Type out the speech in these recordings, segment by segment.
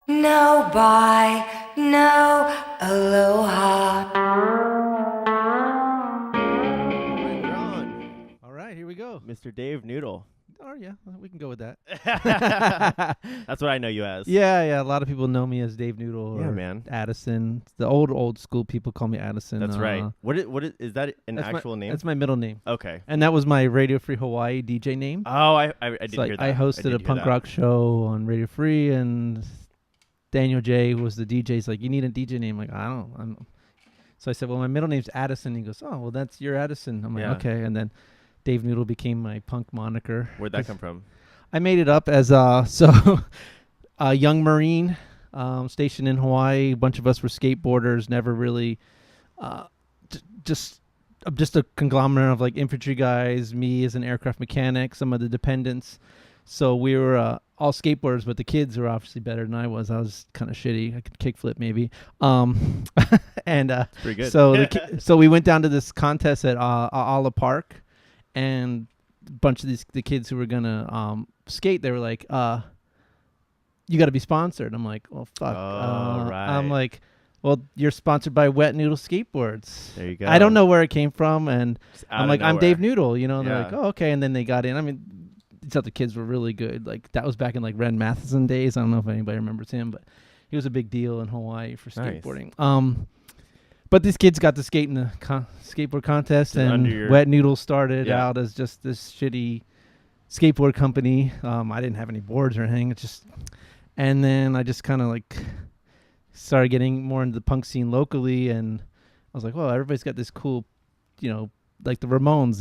No bye, no aloha. All right, we're on. All right, here we go. Mr. Dave Noodle. Oh yeah, we can go with that. That's what I know you as. Yeah. A lot of people know me as Dave Noodle Yeah, or man. Addison. The old school people call me Addison. That's right. Is that an that's actual name? That's my middle name, Okay. and that was my Radio Free Hawaii DJ name. Oh, I did It's like hear that. I hosted did a hear punk that. rock show on Radio Free, and Daniel J who was the DJ. He's like, you need a DJ name. Like, I don't. So I said, well, my middle name's Addison. He goes, oh, well, that's your Addison. I'm like, Yeah. okay. And then Dave Noodle became my punk moniker. Where'd that come from? I made it up as a young Marine stationed in Hawaii. A bunch of us were skateboarders, never really just a conglomerate of like infantry guys, me as an aircraft mechanic, some of the dependents. So we were all skateboarders, but the kids were obviously better than I was. I was kind of shitty. I could kickflip maybe. And Pretty good. so so we went down to this contest at Ala Park, and a bunch of the kids who were gonna skate, they were like, you got to be sponsored. I'm like, well, fuck. Oh, right. I'm like, well, you're sponsored by Wet Noodle Skateboards. There you go. I don't know where it came from, and Just out I'm of like, I'm nowhere. Dave Noodle, you know. And they're Yeah. like, oh, okay. And then they got in. I mean, these other kids were really good. Like that was back in like Ren Matheson days. I don't know if anybody remembers him, but he was a big deal in Hawaii for Nice. skateboarding. But these kids got to skate in the skateboard contest, Just under and your- Wet Noodle started Yeah. out as just this shitty skateboard company. I didn't have any boards or anything. It's just, and then I just kind of like started getting more into the punk scene locally, and I was like, well, everybody's got this cool, like the Ramones,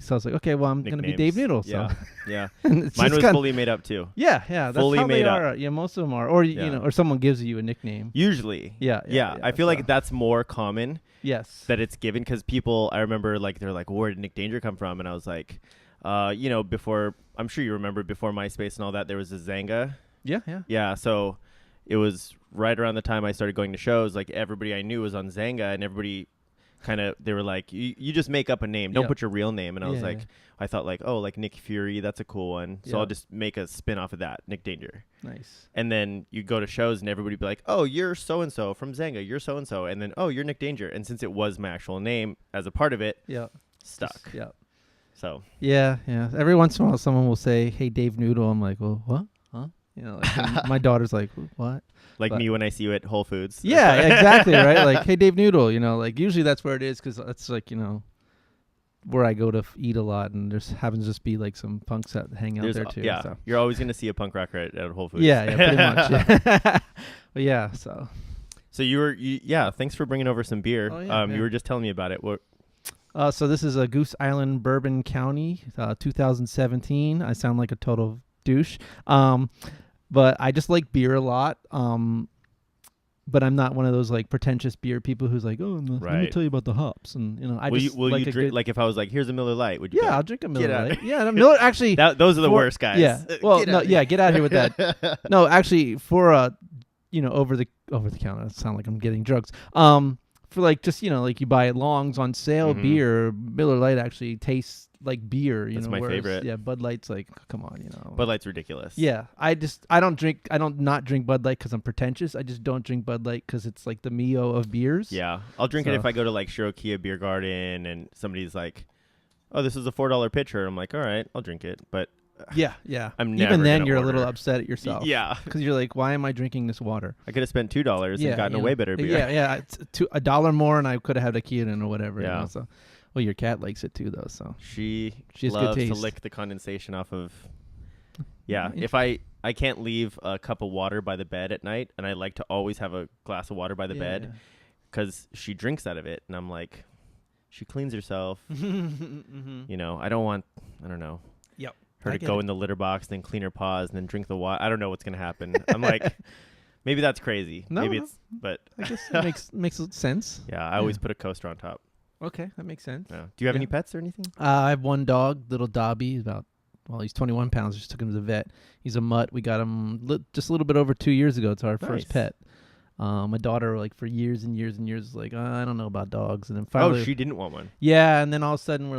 so I was like, okay, well, I'm gonna be Dave Nicknames. Noodle. So Yeah. and it's Mine just was kinda- fully made up too. yeah, that's fully how made they up. are. Yeah, most of them are, or Yeah. or someone gives you a nickname. Usually. Yeah, I feel so- like that's more common Yes. that it's given because people, I remember like they're like, where did Nick Danger come from? And I was like, before, I'm sure you remember before MySpace and all that, there was a Zanga. Yeah. Yeah, so it was right around the time I started going to shows. Like everybody I knew was on Zanga, and everybody they were like, you just make up a name, don't Yeah. put your real name. And I was Yeah, like, yeah. I thought like, oh, like Nick Fury, that's a cool one. So Yeah. I'll just make a spin off of that, Nick Danger. Nice. And then you go to shows and everybody be like, oh, you're so and so from Zanga, you're so and so, and then oh, you're Nick Danger. And since it was my actual name as a part of it, Yeah. stuck. Yeah. So Yeah. Every once in a while, someone will say, "Hey, Dave Noodle." I'm like, "Well, what? Huh?" Like, my daughter's like, "What?" like But- me when I see you at Whole Foods. Yeah, exactly, right? Like, "Hey, Dave Noodle." Like usually that's where it is because that's like where I go to eat a lot, and there's happens to just be like some punks that hang out There's there too. yeah, So. you're always gonna see a punk rocker at Whole Foods. Yeah, pretty much. Yeah. But yeah, so. So thanks for bringing over some beer. Oh, yeah, You yeah. were just telling me about it. What? So this is a Goose Island Bourbon County, 2017. I sound like a total douche. But I just like beer a lot. But I'm not one of those like pretentious beer people who's like, oh, let me Right. tell you about the hops, and I Will just you like a drink good. like if I was like, here's a Miller Lite? Would you? Yeah, go, I'll drink a Miller Get out. Lite. Yeah, no, Miller actually. those are the for- worst guys. Yeah. Well, Get no, out. yeah, get out of here with that. No, actually, for over the counter. It sounds like I'm getting drugs. For like just like you buy at Long's on sale Mhm. beer, Miller Lite actually tastes like beer. That's my whereas, favorite. Yeah, Bud Light's like, come on, Bud Light's ridiculous. Yeah, I don't not drink Bud Light because I'm pretentious. I just don't drink Bud Light because it's like the Mio of beers. Yeah, I'll drink it So- if I go to like Shirokia Beer Garden and somebody's like, oh, this is a $4 pitcher. I'm like, all right, I'll drink it. But Yeah. I'm never Even then, gonna you're a little order. upset at yourself. yeah, Because you're like, why am I drinking this water? I could have spent $2 and gotten a you way know. better beer. Yeah. It's $1 more, and I could have had a Keenan or whatever. Yeah. So, well, your cat likes it too, though. So She has good loves to taste. lick the condensation off of. Yeah, if I can't leave a cup of water by the bed at night, and I like to always have a glass of water by the bed because she drinks out of it, and I'm like, she cleans herself. Mm-hmm. I don't know. Yep. Her I to get go it. in the litter box, then clean her paws, and then drink the water. I don't know what's gonna happen. I'm like, maybe that's crazy. No, maybe no. it's, but I guess it makes sense. yeah, I always put a coaster on top. Okay, that makes sense. Yeah. Do you have Yeah. any pets or anything? I have one dog, little Dobby. He's 21 pounds. Just took him to the vet. He's a mutt. We got him just a little bit over 2 years ago. It's our first Nice. pet. My daughter, like for years and years and years, was like, I don't know about dogs. And then finally, Oh, she didn't want one. yeah. And then all of a sudden,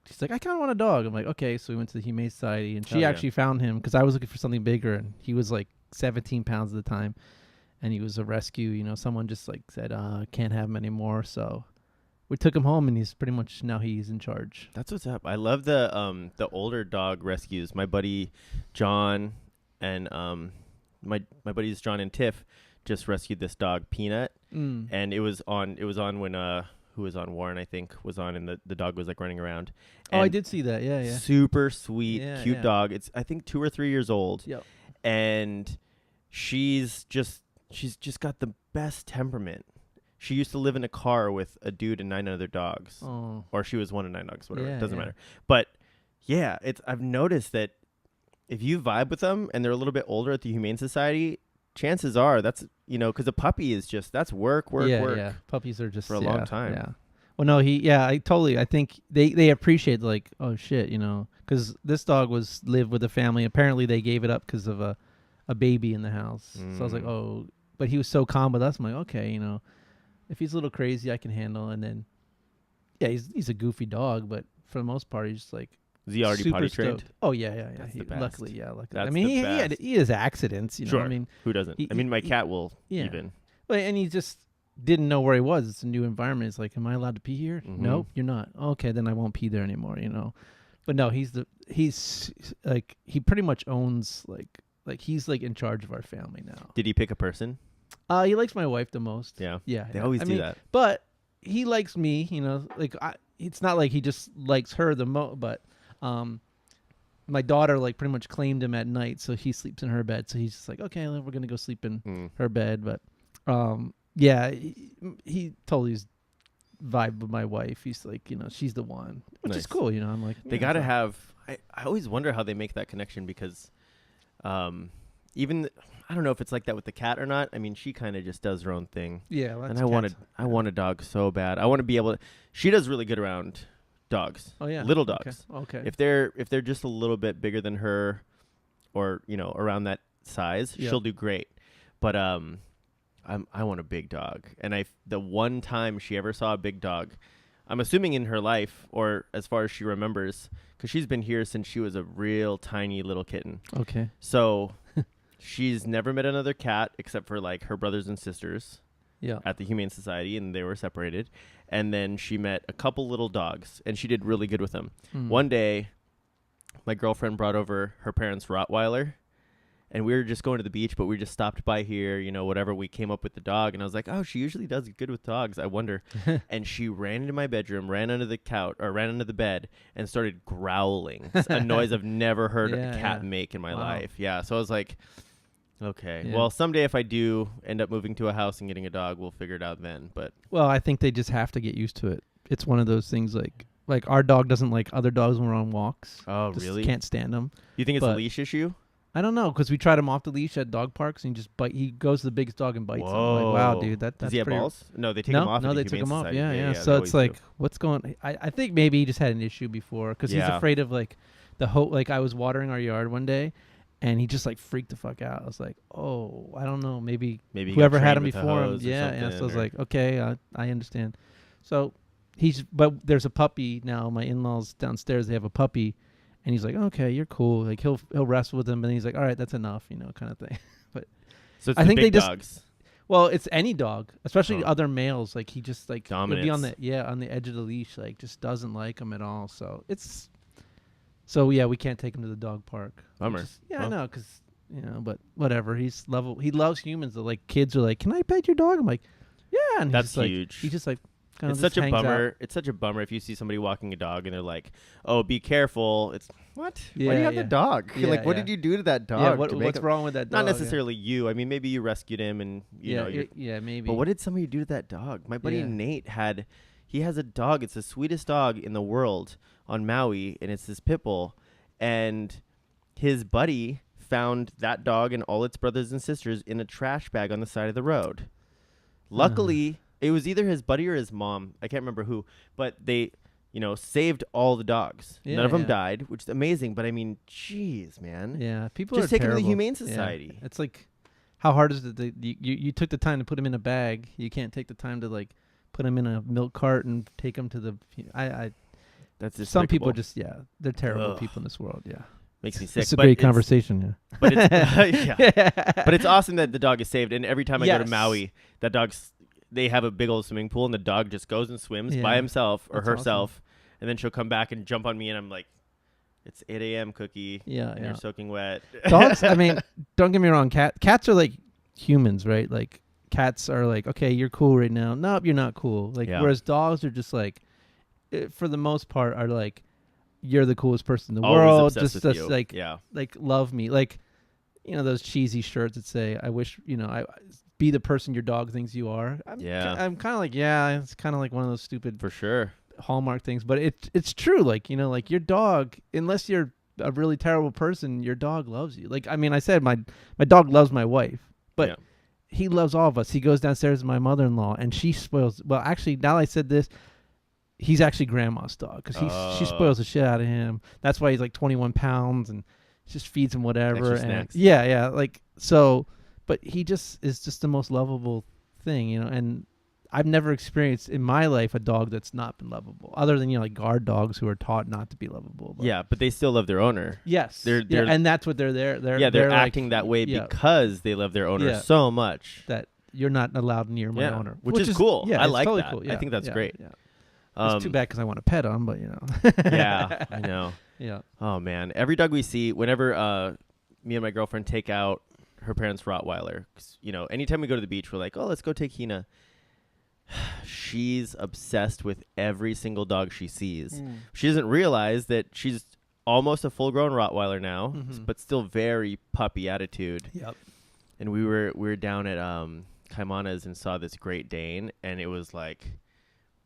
she's like, I kind of want a dog. I'm like, okay. So we went to the Humane Society, and she Hell yeah. actually found him because I was looking for something bigger, and he was like 17 pounds at the time, and he was a rescue. You know, someone just like said, can't have him anymore. So we took him home, and he's pretty much now he's in charge. That's what's up. I love the older dog rescues. My buddy John and my buddies John and Tiff just rescued this dog Peanut, and it was on when who was on Warren, I think, was on, and the dog was like running around. Oh, I did see that. Yeah, yeah. Super sweet, cute yeah. dog. It's I think 2 or 3 years old. Yep. And she's just got the best temperament. She used to live in a car with a dude and 9 other dogs. Oh. Or she was one of 9 dogs, whatever. Yeah, it doesn't yeah. matter. But yeah, I've noticed that if you vibe with them and they're a little bit older at the Humane Society, chances are that's, you know, because a puppy is just, that's work. Yeah. Puppies are just for a long time. Yeah. Well, no, I think they appreciate, like, oh shit, you know, because this dog lived with a family. Apparently they gave it up because of a baby in the house. So I was like, oh, but he was so calm with us. I'm like, okay, you know, if he's a little crazy, I can handle. And then, yeah, he's a goofy dog, but for the most part, he's just like, is he already super potty trained? stoked. Oh yeah. That's the best. Luckily. That's I mean, the best. he has accidents, you know. Sure. I mean, Who doesn't? I mean, my cat will even. Well, and he just didn't know where he was. It's a new environment. It's like, am I allowed to pee here? Mhm. Nope, you're not. Okay, then I won't pee there anymore. You know. But no, he's like he pretty much owns like he's like in charge of our family now. Did he pick a person? He likes my wife the most. Yeah. Yeah. They always do that. But he likes me. You know, like it's not like he just likes her the most, but my daughter like pretty much claimed him at night, so he sleeps in her bed. So he's just like, okay, we're gonna go sleep in her bed. But yeah, he totally is vibe with my wife. He's like, you know, she's the one, which is cool. You know, I'm like, they gotta have. I always wonder how they make that connection because, even I don't know if it's like that with the cat or not. I mean, she kind of just does her own thing. Yeah, and I want a dog so bad. I want to be able to. She does really good around dogs. Oh yeah, little dogs. Okay. If they're just a little bit bigger than her, or you know around that size, she'll do great. But I want a big dog, and the one time she ever saw a big dog, I'm assuming in her life or as far as she remembers, because she's been here since she was a real tiny little kitten. Okay. So she's never met another cat except for like her brothers and sisters. Yeah. At the Humane Society, and they were separated. And then she met a couple little dogs, and she did really good with them. One day, my girlfriend brought over her parents' Rottweiler, and we were just going to the beach, but we just stopped by here, you know, whatever. We came up with the dog, and I was like, oh, she usually does good with dogs. I wonder. And she ran into my bedroom, ran under the couch, or ran under the bed, and started growling. It's a noise I've never heard a cat make in my life. Yeah, so I was like, okay. Yeah. Well, someday if I do end up moving to a house and getting a dog, we'll figure it out then. But well, I think they just have to get used to it. It's one of those things like our dog doesn't like other dogs when we're on walks. Oh, just really? Can't stand them. You think it's a leash issue? I don't know, because we tried him off the leash at dog parks, and he goes to the biggest dog and bites him. Whoa. Like, wow, dude, that's Does he have balls? No, they take him off. No, they took him off. Yeah. So it's like, what's going? I think maybe he just had an issue before, because he's afraid of like like I was watering our yard one day, and he just like freaked the fuck out. I was like, oh, I don't know, maybe whoever had him before him. Yeah. So I was like, okay, I understand. So but there's a puppy now. My in-laws downstairs, they have a puppy. And he's like, okay, you're cool. Like he'll wrestle with him, but then he's like, all right, that's enough, you know, kind of thing. But so it's I think big they dogs. Well, it's any dog, especially other males. Like he just like dominance. He'll be on the edge of the leash, like just doesn't like him at all. So we can't take him to the dog park. Bummer. I know, because you know, but whatever. He loves humans. Though. Like kids are like, can I pet your dog? I'm like, yeah. And that's huge. He's just like. It's such a bummer. Out. It's such a bummer if you see somebody walking a dog and they're like, "Oh, be careful." It's what? Yeah, why do you have the dog? Yeah, like, what did you do to that dog? Yeah, what's wrong with that dog? Not necessarily you. I mean, maybe you rescued him and you know. Maybe. But what did somebody do to that dog? My buddy Nate he has a dog. It's the sweetest dog in the world on Maui, and it's this pit bull. And his buddy found that dog and all its brothers and sisters in a trash bag on the side of the road. Luckily. It was either his buddy or his mom. I can't remember who. But they, you know, saved all the dogs. Yeah, None of them died, which is amazing. But, I mean, jeez, man. Yeah, people just are take him terrible. to the Humane Society. Yeah. It's like, how hard is it? You took the time to put him in a bag. You can't take the time to, like, put him in a milk cart and take him to the... That's some people despicable. they're terrible people in this world, yeah. makes me sick. It's a great conversation, yeah. But it's yeah. But it's awesome that the dog is saved. And every time I go to Maui, they have a big old swimming pool, and the dog just goes and swims by himself or herself, and then she'll come back and jump on me, and I'm like, it's 8 a.m. Cookie. Yeah, and you're soaking wet. Dogs. I mean, don't get me wrong. Cats are like humans, right? Like cats are like, okay, you're cool right now. Nope, you're not cool. Like whereas dogs are just like, for the most part, are like, you're the coolest person in the world. Just like, like love me. Like, you know, those cheesy shirts that say, I wish, you know, I be the person your dog thinks you are. I'm kind of like, it's kind of like one of those stupid for sure Hallmark things, but it's true. Like, you know, like your dog, unless you're a really terrible person, your dog loves you. Like, I mean, I said my dog loves my wife, but he loves all of us. He goes downstairs to my mother-in-law, and she spoils. Well, actually, now I said this, he's actually grandma's dog because she spoils the shit out of him. That's why he's like 21 pounds and just feeds him whatever. And like so, but he just is just the most lovable thing, you know. And I've never experienced in my life a dog that's not been lovable, other than, you know, like guard dogs who are taught not to be lovable. But but they still love their owner. Yes, and that's what they're there. They're acting that way because they love their owner so much that you're not allowed near my owner, which is cool. I like totally that. Cool. I think that's great. It's too bad because I want to pet him, but you know. I know. Yeah. Oh man, every dog we see, whenever me and my girlfriend take out her parents' Rottweiler, 'cause, you know, anytime we go to the beach, we're like, oh, let's go take Hina. She's obsessed with every single dog she sees. She doesn't realize that she's almost a full-grown Rottweiler now, but still very puppy attitude. Yep. And we were down at Kaimana's and saw this Great Dane, and it was like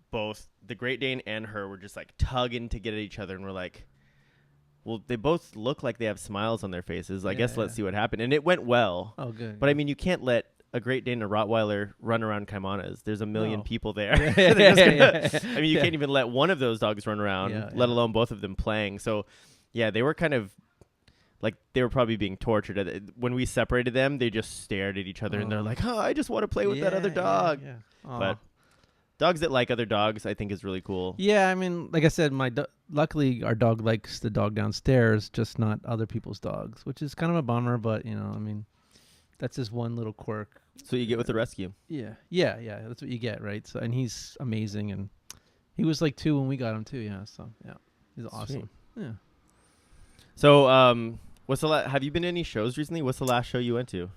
both the Great Dane and her were just like tugging to get at each other, and we're like, well, they both look like they have smiles on their faces. I guess let's see what happened. And it went well. Oh, good. But I mean, you can't let a Great Dane and a Rottweiler run around Kaimana's. There's a million people there. I mean, you can't even let one of those dogs run around, let alone both of them playing. So, yeah, they were kind of like they were probably being tortured. When we separated them, they just stared at each other and they're like, oh, I just want to play with that other dog. But dogs that like other dogs, I think, is really cool. Yeah, I mean, like I said, luckily our dog likes the dog downstairs, just not other people's dogs, which is kind of a bummer. But, you know, I mean, that's just one little quirk. So you get with the rescue. Yeah. That's what you get, right? So, and he's amazing, and he was like 2 when we got him too. Yeah, so he's awesome. Yeah. So, have you been to any shows recently? What's the last show you went to?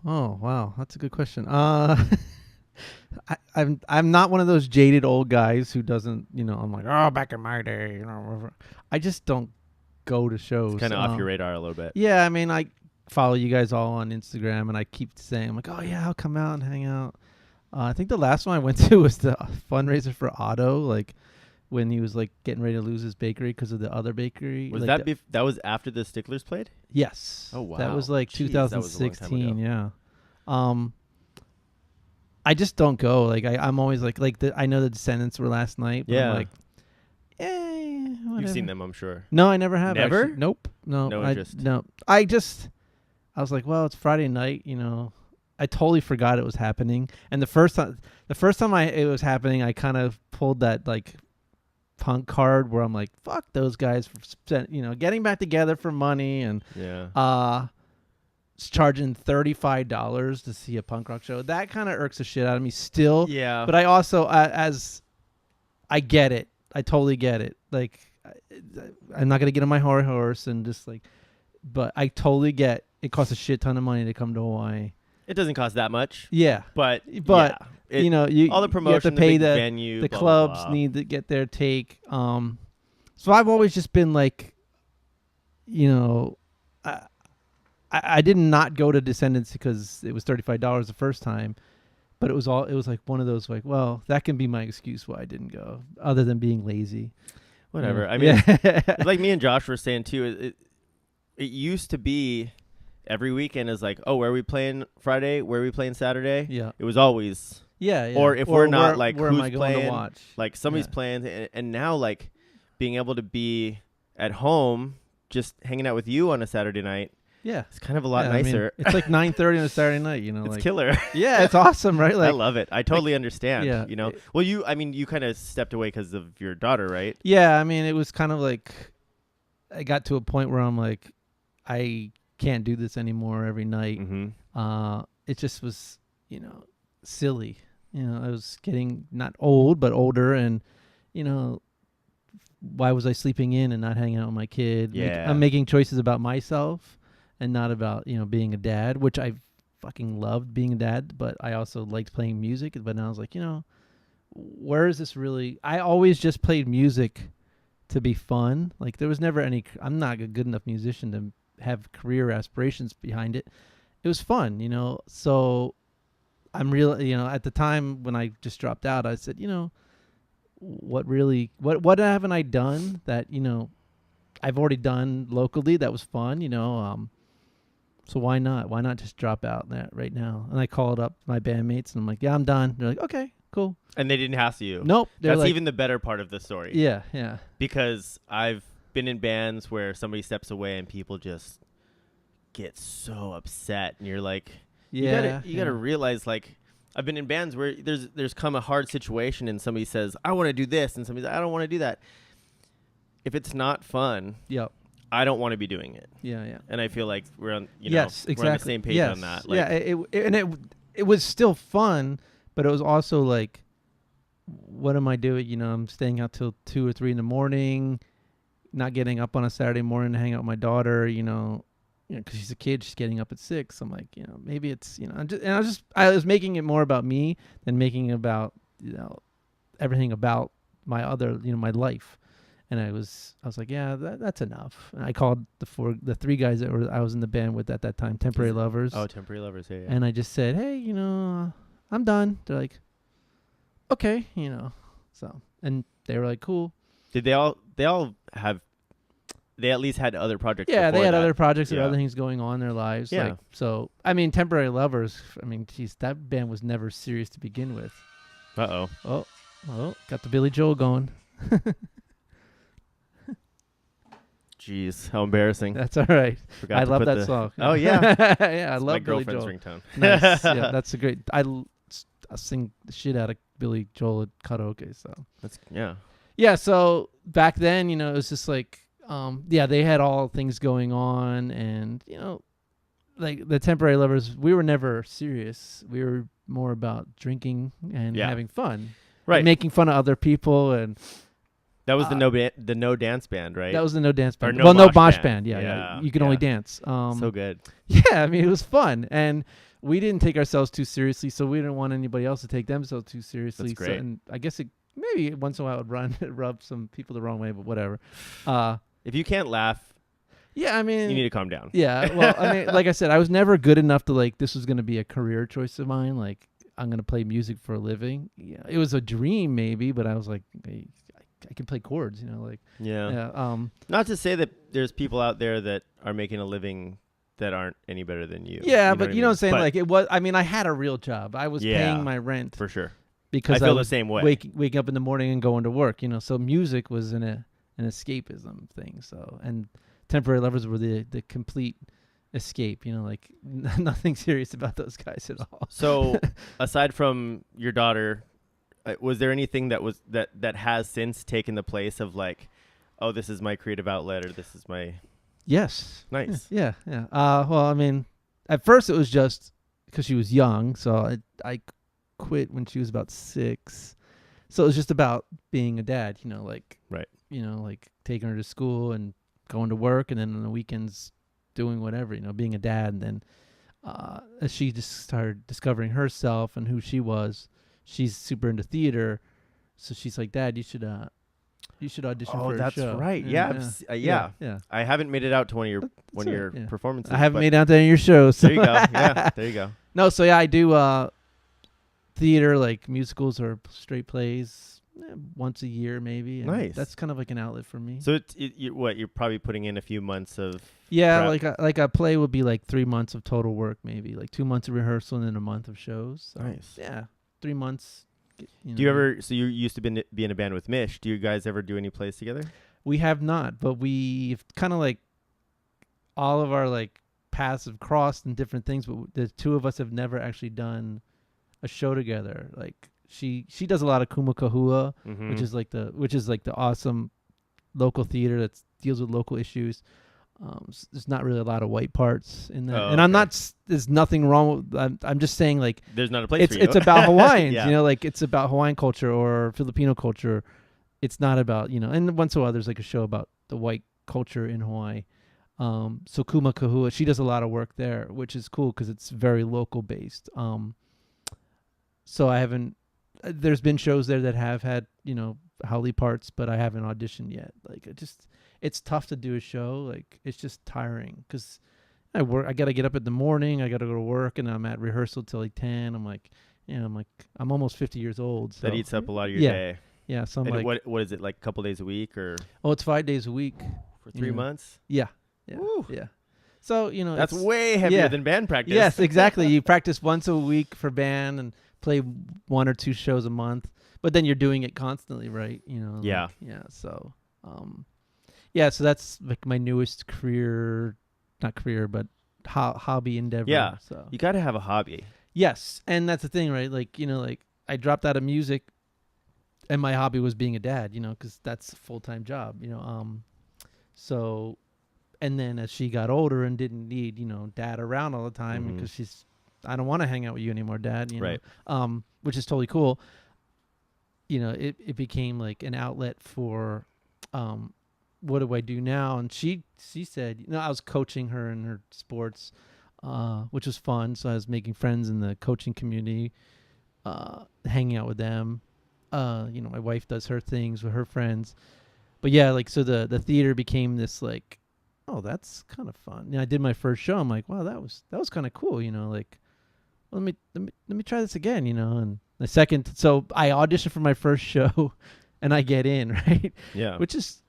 Oh wow, that's a good question. I'm not one of those jaded old guys who doesn't, you know, I'm like, oh, back in my day, you know. I just don't go to shows. It's kind of off your radar a little bit. Yeah, I mean, I follow you guys all on Instagram, and I keep saying, I'm like, oh yeah, I'll come out and hang out. I think the last one I went to was the fundraiser for Otto, like when he was like getting ready to lose his bakery because of the other bakery. Was like that was after the Sticklers played? Yes. Oh wow. That was like 2016. Yeah. I just don't go. Like I'm always like I know the Descendants were last night. But I'm like, whatever. You've seen them, I'm sure. No, I never have. Never? Nope. No. No interest. I was like, well, it's Friday night, you know. I totally forgot it was happening. And the first time it was happening, I kind of pulled that like punk card where I'm like, fuck those guys for, you know, getting back together for money and charging $35 to see a punk rock show. That kind of irks the shit out of me still. Yeah. But I also, as I get it, I totally get it. Like, I'm not gonna get on my horse and just like, but I totally get it costs a shit ton of money to come to Hawaii. It doesn't cost that much. Yeah. But you know, all the promotion, you have to pay the venue, the blah, clubs blah, blah. need to get their take. So I've always just been like, you know, I did not go to Descendants because it was $35 the first time, but it was like one of those like, well, that can be my excuse why I didn't go, other than being lazy. Whatever. Yeah. I mean, it's like me and Josh were saying too. It used to be every weekend is like, oh, where are we playing Friday? Where are we playing Saturday? Yeah. It was always yeah. Or if we're not, like, where who's am I going playing? to watch? Like somebody's playing, and now like being able to be at home, just hanging out with you on a Saturday night. Yeah, it's kind of a lot nicer. I mean, it's like 9:30 on a Saturday night, you know. It's like, killer. Yeah, it's awesome, right? Like, I love it. I totally understand. Yeah, you know. Well, you kind of stepped away because of your daughter, right? Yeah, I mean, it was kind of like I got to a point where I'm like, I can't do this anymore every night. Mm-hmm. It just was, silly. I was getting not old, but older, and why was I sleeping in and not hanging out with my kid? Yeah. I'm making choices about myself and not about, being a dad, which I fucking loved being a dad, but I also liked playing music. But now I was like, where is this really? I always just played music to be fun. Like there was never I'm not a good enough musician to have career aspirations behind it. It was fun, so I'm really, at the time when I just dropped out, I said, what haven't I done that, I've already done locally that was fun, so why not just drop out that right now? And I called up my bandmates and I'm like, yeah, I'm done. They're like, okay, cool. And they didn't hassle you. Nope. That's even the better part of the story. Yeah, yeah. Because I've been in bands where somebody steps away and people just get so upset, and you're like, you gotta realize, like, I've been in bands where there's come a hard situation and somebody says, I want to do this, and somebody says, I don't want to do that. If it's not fun, yep, I don't want to be doing it. Yeah, yeah. And I feel like we're on, yes, exactly. we're on the same page on that. Like, yeah, it was still fun, but it was also like, what am I doing? I'm staying out till 2 or 3 in the morning, not getting up on a Saturday morning to hang out with my daughter, because she's a kid, she's getting up at 6. I'm like, maybe it's, I was making it more about me than making it about, everything about my other, my life. And I was like, yeah, that's enough. And I called the 3 guys that I was in the band with at that time, Temporary Lovers. Oh, Temporary Lovers, yeah. And I just said, hey, I'm done. They're like, okay, so, and they were like, cool. Did they all have, they at least had other projects? Yeah, they had that. other projects or other things going on in their lives. Yeah. Like, so, I mean, Temporary Lovers, geez, that band was never serious to begin with. Uh-oh. Oh, got the Billy Joel going. Jeez, how embarrassing. That's all right. I love that song. Oh, yeah. Yeah, I love my Billy girlfriend's Joel. ringtone. Nice. Yeah, that's a great. I sing the shit out of Billy Joel at karaoke. So yeah. So back then, it was just like, they had all things going on, and like the Temporary Lovers, we were never serious. We were more about drinking and having fun, right? And making fun of other people, and that was the no dance band, right? That was the no dance band. Or no mosh band. Yeah. You can only dance. So good. Yeah, it was fun, and we didn't take ourselves too seriously, so we didn't want anybody else to take themselves too seriously. That's great. So, and I guess maybe once in a while it would rub some people the wrong way, but whatever. If you can't laugh, yeah, you need to calm down. Yeah, well, like I said, I was never good enough to like this was going to be a career choice of mine. Like I'm going to play music for a living. Yeah, it was a dream maybe, but I was like, hey, I can play chords, like. Yeah. Not to say that there's people out there that are making a living that aren't any better than you. Yeah, but you know what I'm saying? Like it was. I mean, I had a real job. I was paying my rent for sure. Because I feel the same way. Waking up in the morning and going to work. So music was an escapism thing. So and Temporary Lovers were the complete escape. Like nothing serious about those guys at all. So aside from your daughter, was there anything that has since taken the place of like, oh, this is my creative outlet, or this is my... Yes. Nice. Yeah. Well, I mean, at first it was just because she was young, so I quit when she was about 6. So it was just about being a dad, like... Right. Like taking her to school and going to work, and then on the weekends doing whatever, being a dad. And then as she just started discovering herself and who she was, she's super into theater, so she's like, Dad, you should audition for a show. Oh, that's right. Yeah. I haven't made it out to one of your performances. I haven't made it out to any of your shows. So. There you go. Yeah, there you go. No, so I do theater, like musicals or straight plays, once a year maybe. Nice. That's kind of like an outlet for me. So you're probably putting in a few months of prep. like a play would be like 3 months of total work, maybe like 2 months of rehearsal and then a month of shows. So, nice. Yeah, 3 months. Do you ever? So you used to be in a band with Mish. Do you guys ever do any plays together? We have not, but we've kind of like all of our like paths have crossed in different things. But the 2 of us have never actually done a show together. Like she does a lot of Kumakahua, which is like the awesome local theater that deals with local issues. There's not really a lot of white parts in that, Oh, and I'm okay. not. There's nothing wrong. I'm just saying like There's not a place for you. it's about Hawaiians. Yeah. You know, like it's about Hawaiian culture or Filipino culture. It's not about, you know. And once in a while, there's like a show about the white culture in Hawaii. So Kuma Kahua, she does a lot of work there, which is cool because it's very local based. So I haven't. There's been shows there that have had, you know, haole parts, but I haven't auditioned yet. Like it's tough to do a show. Like it's just tiring because I got to get up in the morning. I got to go to work, and I'm at rehearsal till like 10. I'm almost 50 years old. So That eats up a lot of your Yeah. day. yeah. So I'm And like, what is it, like a couple days a week or oh, it's 5 days a week. for 3 Yeah. months? Yeah. Yeah. Woo. Yeah. So, you know, That's it's- way heavier yeah. than band practice. Yes, exactly. You practice once a week for band and play 1 or 2 shows a month, but then you're doing it constantly, right? You know. Yeah. Like, yeah. So, so that's like my newest career, not career, but hobby endeavor. Yeah. So You got to have a hobby. yes, and that's the thing, right? Like, you know, like I dropped out of music, and my hobby was being a dad. You know, because that's a full-time job. You know. So, and then as she got older and didn't need, you know, dad around all the time Mhm. because I don't want to hang out with you anymore, dad. You know? Right. Which is totally cool. You know, it became like an outlet for, what do I do now? And she said, you know, I was coaching her in her sports, which was fun. So I was making friends in the coaching community, hanging out with them. You know, my wife does her things with her friends, but yeah, like, so the theater became this like, oh, that's kind of fun. You know, I did my first show. I'm like, wow, that was kind of cool. You know, like, well, let me try this again. You know, and the second, so I auditioned for my first show, and I get in, right, Yeah. which is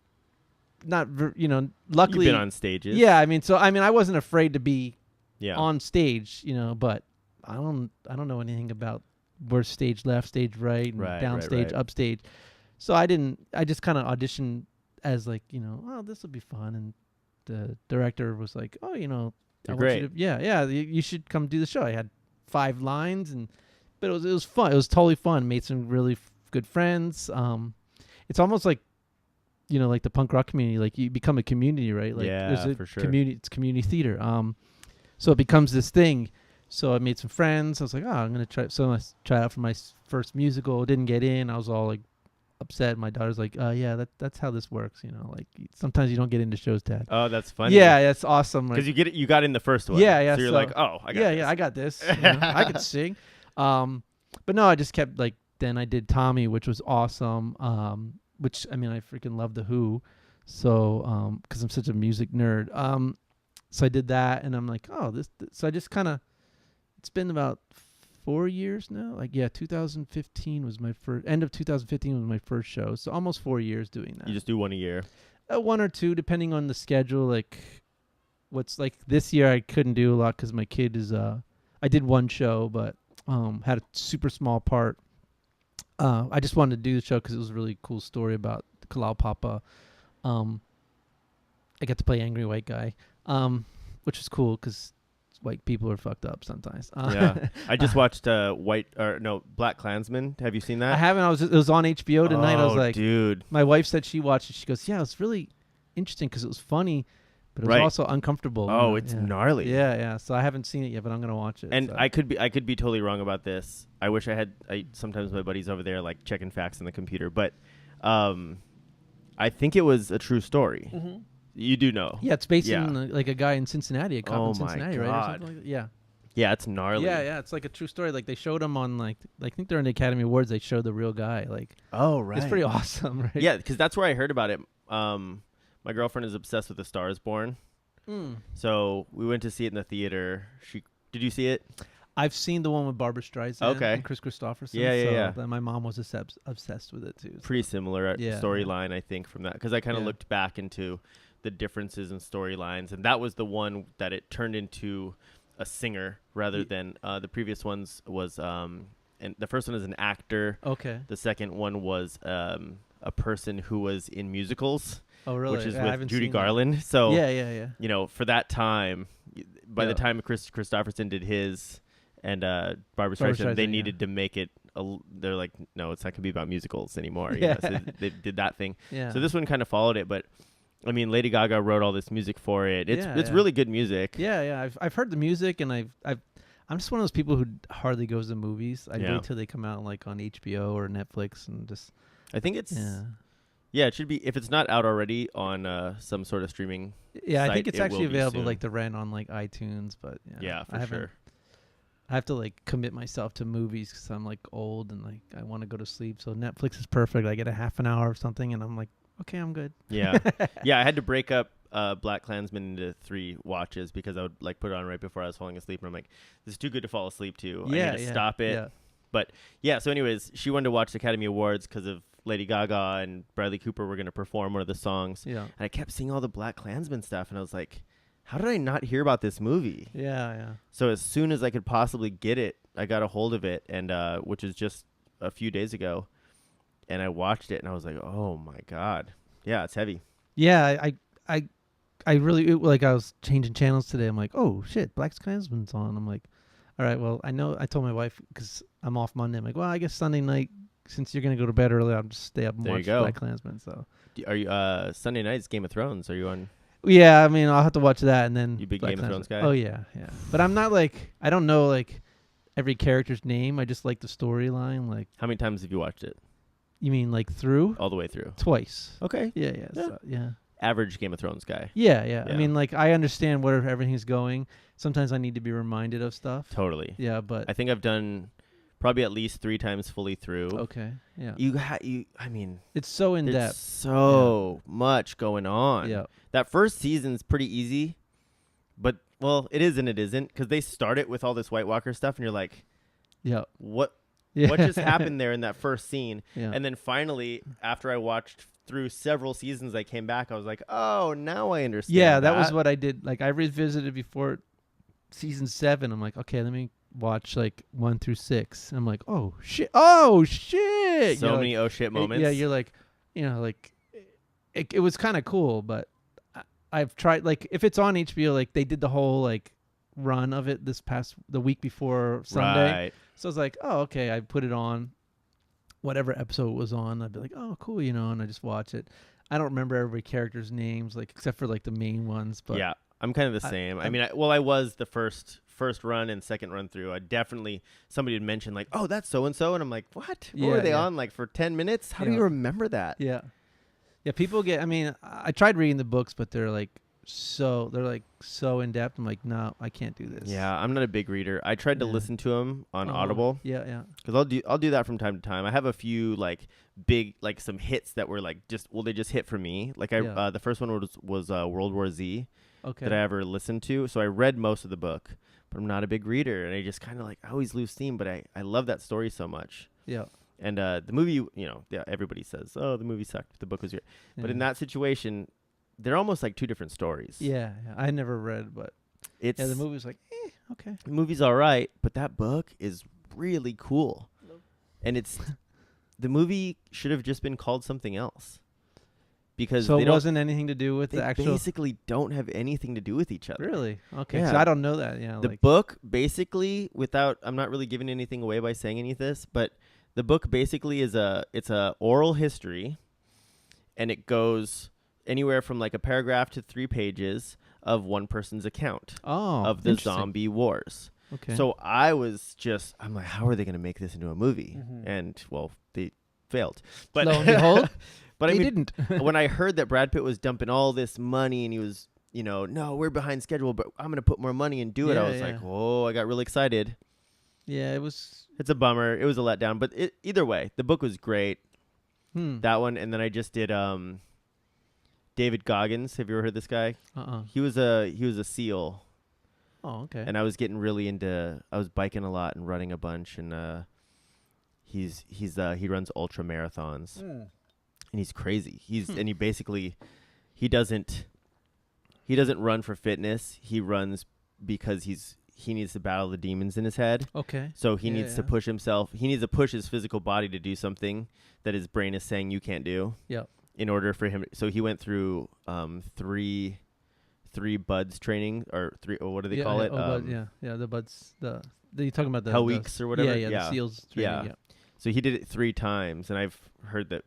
not, you know, luckily. You've been on stages. Yeah, I mean, I wasn't afraid to be Yeah. on stage, you know, but I don't know anything about where's stage left, stage right, and Right, downstage, right. upstage. So I just kind of auditioned as like, you know, oh, this will be fun. And the director was like, oh, you know, You're I want you great. to, yeah, you should come do the show. I had 5 lines, but it was fun. It was totally fun. Made some really good friends. It's almost like, you know, like the punk rock community, like you become a community, right? Like Yeah, there's a for sure. community, it's community theater. So it becomes this thing. So I made some friends. I was like, oh, I'm going to try. So I tried out for my first musical. Didn't get in. I was all like upset. My daughter's like, yeah, that's how this works. You know, like sometimes you don't get into shows, Dad. Oh, that's funny. Yeah, that's awesome. Because Like, you got in the first one. Yeah. So you're like, oh, I got this. I got this. You know, I could sing. But no, I just kept like, then I did Tommy, which was awesome. Which, I mean, I freaking love The Who. So, because I'm such a music nerd. So I did that, and I'm like, oh, so I just kind of, it's been about 4 years now. Like, yeah, 2015 was my first, end of 2015 was my first show. So almost 4 years doing that. You just do one a year. 1 or 2, depending on the schedule. Like, what's like this year, I couldn't do a lot because my kid is, I did 1 show, but had a super small part. I just wanted to do the show because it was a really cool story about the Kalau Papa. I got to play angry white guy, which was cool because white people are fucked up sometimes. Yeah. I just watched Black Klansman. Have you seen that? I haven't. It was on HBO tonight. I was like, dude. my wife said she watched it. She goes, yeah, it's really interesting because it was funny, but it was Right. also uncomfortable. you Oh, know? it's Yeah. gnarly. Yeah. So I haven't seen it yet, but I'm gonna watch it. And so. I could be totally wrong about this. I wish I had. Sometimes my buddies over there like checking facts on the computer, but I think it was a true story. Mhm. You do know. Yeah, it's based Yeah. in like a guy in Cincinnati, a cop Oh in my Cincinnati, right? Or God. something like that. Yeah. Yeah, it's gnarly. Yeah. It's like a true story. Like they showed him on like I think they're in the Academy Awards. They showed the real guy. Like Oh, right. it's pretty awesome, right? Yeah, because that's where I heard about it. My girlfriend is obsessed with The Star Is Born, Mm. so we went to see it in the theater. Did you see it? I've seen the one with Barbara Streisand Okay. and Chris Christopherson. Yeah. so then my mom was obsessed with it too. so. Pretty similar Yeah. storyline, I think, from that, because I kind of Yeah. looked back into the differences in storylines, and that was the one that it turned into a singer rather than the previous ones was and the first one is an actor. Okay. The second one was a person who was in musicals, Oh really? which is Yeah, I with haven't Judy seen that. Garland. So Yeah. you know, for that time, by the Yeah. time Chris Christopherson did his and Barbara Barbra Streisand, they Streisand, needed to make it. They're like, no, it's not gonna be about musicals anymore. Yeah. So they did that thing. Yeah. So this one kind of followed it, but I mean, Lady Gaga wrote all this music for it. It's really good music. Yeah. I've heard the music, and I'm just one of those people who hardly goes to movies. I wait till they come out like on HBO or Netflix, and just. I think it's. Yeah, it should be, if it's not out already on some sort of streaming. Yeah, site, I think it's actually available soon. like to rent on like iTunes, but yeah, for sure. I have to like commit myself to movies because I'm like old and like I want to go to sleep. So Netflix is perfect. I get a half an hour or something, and I'm like, okay, I'm good. Yeah, yeah. I had to break up Black Klansman into 3 watches because I would like put it on right before I was falling asleep, and I'm like, this is too good to fall asleep to. I need to stop it. Yeah. But yeah, so anyways, she wanted to watch the Academy Awards because of Lady Gaga and Bradley Cooper were going to perform one of the songs. Yeah. And I kept seeing all the Black Klansman stuff, and I was like, how did I not hear about this movie? Yeah. So as soon as I could possibly get it, I got a hold of it, and which is just a few days ago, and I watched it, and I was like, oh my God. Yeah, it's heavy. Yeah, I really, like, I was changing channels today. I'm like, oh shit, Black Klansman's on. I'm like, all right, well, I told my wife, because I'm off Monday, I'm like, well, I guess Sunday night, since you're going to go to bed early, I'll just stay up and watch Black Klansman. So, are you Sunday night is Game of Thrones? Are you on? Yeah, I mean, I'll have to watch that, and then you big Black Game of Thrones guy? Oh yeah. But I'm not like, I don't know like every character's name. I just like the storyline. Like, how many times have you watched it? You mean like through? All the way through. Twice. Okay. Yeah. So, yeah. Average Game of Thrones guy. Yeah. I mean, like, I understand where everything's going. Sometimes I need to be reminded of stuff. Totally. Yeah, but I think I've done probably at least 3 times fully through. Okay. Yeah. I mean, it's so in depth. So much going on. Yeah. That first season's pretty easy, but well, it is and it isn't, because they start it with all this White Walker stuff, and you're like, yeah, what just happened there in that first scene? Yeah. And then finally, after I watched through several seasons, I came back. I was like, oh, now I understand. Yeah, that was what I did. Like, I revisited before season 7. I'm like, okay, let me watch like 1 through 6. I'm like, oh shit. So many oh shit moments. Yeah, you're like, like it was kind of cool, but I've tried, like, if it's on HBO, like they did the whole like run of it the week before Sunday. Right. So I was like, oh, okay, I put it on whatever episode it was on. I'd be like, oh, cool, and I just watch it. I don't remember every character's names, like, except for like the main ones. But yeah, I'm kind of the same. I mean, I was the first run and second run through. I definitely, somebody had mentioned like, oh, that's so and so, and I'm like, what? What were they on like for 10 minutes? How do you remember that? Yeah. People get. I mean, I tried reading the books, but they're so in depth. I'm like, no, I can't do this. Yeah, I'm not a big reader. I tried to listen to them on Audible. Yeah. Because I'll do that from time to time. I have a few like big, like some hits that were like they just hit for me. Like the first one was World War Z. Okay. That I ever listened to. So I read most of the book, but I'm not a big reader, and I just kind of like, I always lose steam. But I love that story so much. Yeah. And the movie, everybody says, oh, the movie sucked. The book was great. Yeah. But in that situation, they're almost like 2 different stories. Yeah. I never read, but the movie was like, okay. The movie's all right, but that book is really cool. Nope. And the movie should have just been called something else. Because so it wasn't anything to do with the actual. They basically don't have anything to do with each other. Really? Okay. Yeah. So I don't know that. Yeah. The book basically, I'm not really giving anything away by saying any of this, but the book basically it's a oral history, and it goes anywhere from like a paragraph to 3 pages of one person's account of the zombie wars. Okay. So I'm like, how are they going to make this into a movie? Mm-hmm. And well, they failed. But lo and behold, but they I mean, didn't. When I heard that Brad Pitt was dumping all this money and he was, no, we're behind schedule, but I'm going to put more money and do it. I was like, whoa, I got really excited. Yeah, it's a bummer. It was a letdown, but either way, the book was great. That one, and then I just did David Goggins. Have you ever heard this guy? He was a SEAL. Oh, okay. And I was getting really into. I was biking a lot and running a bunch, and he runs ultra marathons, and he's crazy. He doesn't run for fitness. He runs because he needs to battle the demons in his head. Okay. So he needs to push himself. He needs to push his physical body to do something that his brain is saying you can't do. Yeah. In order for him, so he went through 3 buds training, or 3. Or what do they call it? The buds. You talking about the Hell Weeks or whatever? Yeah. The SEALs training. Yeah. So he did it 3 times, and I've heard that.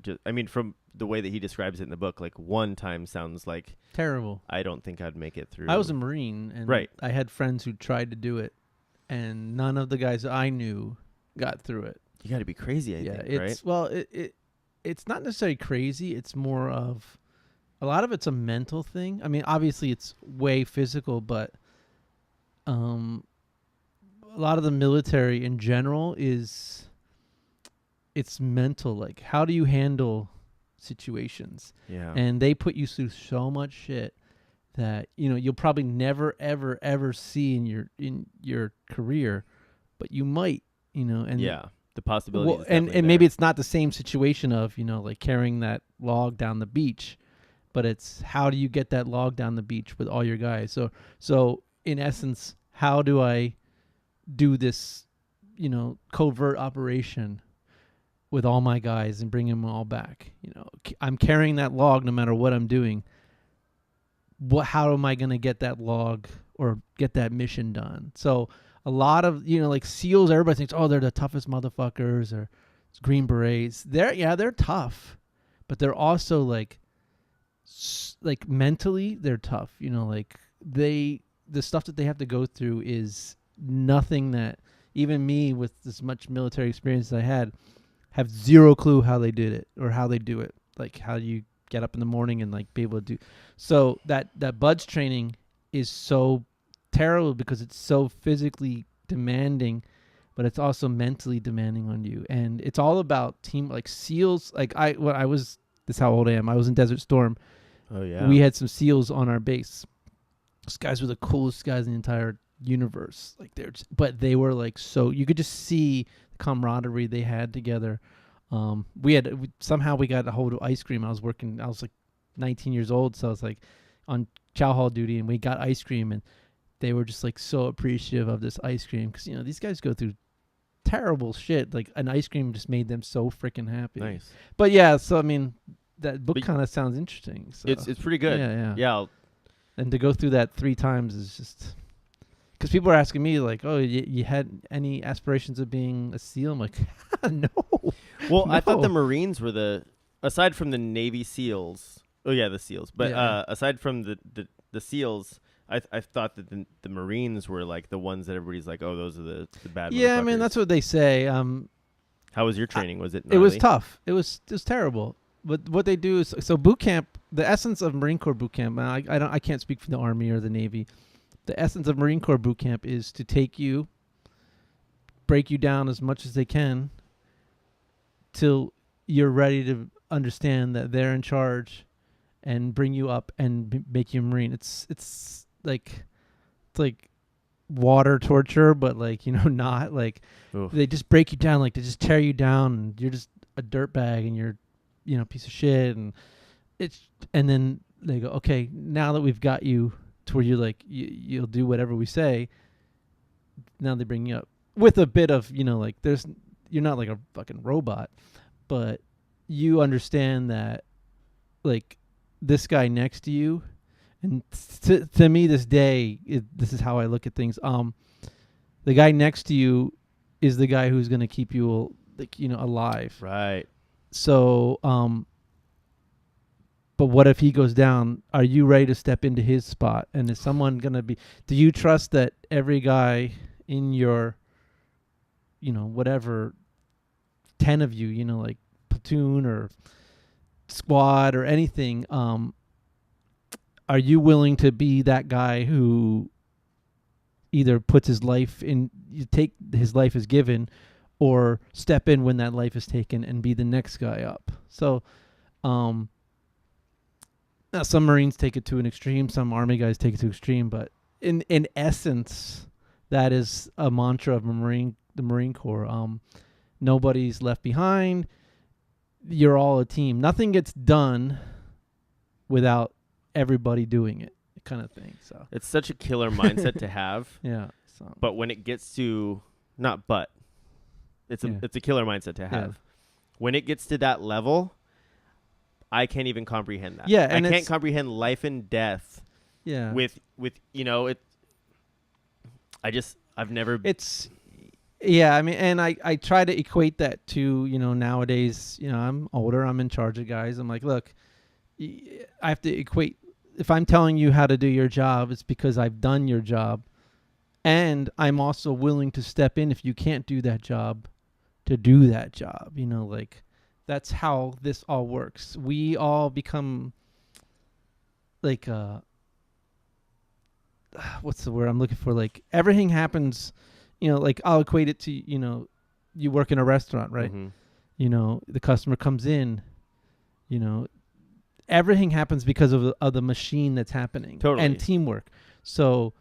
From the way that he describes it in the book, like one time sounds like terrible. I don't think I'd make it through. I was a Marine, and Right. I had friends who tried to do it, and none of the guys I knew got through it. You got to be crazy, I think, right? Well, it's not necessarily crazy. It's more of a lot of it's a mental thing. I mean, obviously it's way physical, but a lot of the military in general it's mental. Like, how do you handle situations? Yeah. And they put you through so much shit that you'll probably never ever ever see in your career, but you might, and yeah. The possibility is and definitely maybe there. it's not the same situation of like carrying that log down the beach, but it's how do you get that log down the beach with all your guys. So in essence, how do I do this covert operation with all my guys and bring them all back? I'm carrying that log no matter what I'm doing. How am I going to get that log or get that mission done? So a lot of, like SEALs, everybody thinks, oh, they're the toughest motherfuckers, or Green Berets. They're tough, but they're also like mentally they're tough. Like the stuff that they have to go through is nothing that even me with as much military experience as I had have zero clue how they did it or how they do it. Like how you get up in the morning and like be able to do. So that buds training is so terrible because it's so physically demanding, but it's also mentally demanding on you. And it's all about team, like SEALs. Like this is how old I am. I was in Desert Storm. Oh yeah. We had some SEALs on our base. Those guys were the coolest guys in the entire universe. Like but they were like, so you could just see the camaraderie they had together. Somehow we got a hold of ice cream. I was like 19 years old. So I was like on chow hall duty, and we got ice cream, and they were just like so appreciative of this ice cream because these guys go through terrible shit. Like an ice cream just made them so freaking happy. Nice. But yeah, so I mean, that book kind of sounds interesting. So. It's pretty good. Yeah. And to go through that 3 times is just because people are asking me like, oh, you had any aspirations of being a SEAL? I'm like, no. Well, No. I thought the Marines were aside from the Navy SEALs. Oh yeah, the SEALs. But aside from the SEALs, I thought that the Marines were like the ones that everybody's like, oh, those are the bad. Yeah, I mean that's what they say. How was your training? Was it? It was tough. It was terrible. But what they do is boot camp. The essence of Marine Corps boot camp. And I can't speak for the Army or the Navy. The essence of Marine Corps boot camp is to take you, break you down as much as they can, till you're ready to understand that they're in charge, and bring you up and make you a Marine. It's like water torture, but like not like Oof. They just break you down, like they just tear you down, and you're just a dirtbag, and you're piece of shit, and then they go, okay, now that we've got you to where you're like you'll do whatever we say. Now they bring you up with a bit of like you're not like a fucking robot, but you understand that like this guy next to you, and to me this day this is how I look at things. The guy next to you is the guy who's going to keep you alive. Right. So but what if he goes down? Are you ready to step into his spot? And is someone going to be... Do you trust that every guy in your, whatever, 10 of you, like platoon or squad or anything, are you willing to be that guy who either puts his life in... You take his life as given, or step in when that life is taken and be the next guy up? So... Now, some Marines take it to an extreme. Some Army guys take it to extreme. But in essence, that is a mantra of the Marine Corps. Nobody's left behind. You're all a team. Nothing gets done without everybody doing it, kind of thing. So it's such a killer mindset to have. Yeah. So. But when it gets to it's a killer mindset to have. Yeah. When it gets to that level, I can't even comprehend that. Yeah, and I can't comprehend life and death. Yeah. With it. I've never. It's Yeah, I mean, and I try to equate that to, nowadays, I'm older, I'm in charge of guys. I'm like, look, I have to equate. If I'm telling you how to do your job, it's because I've done your job. And I'm also willing to step in if you can't do that job to do that job. Like that's how this all works. We all become like, what's the word I'm looking for? Like everything happens, like I'll equate it to, you work in a restaurant, right? Mm-hmm. The customer comes in, everything happens because of the machine that's happening. Totally. And teamwork. So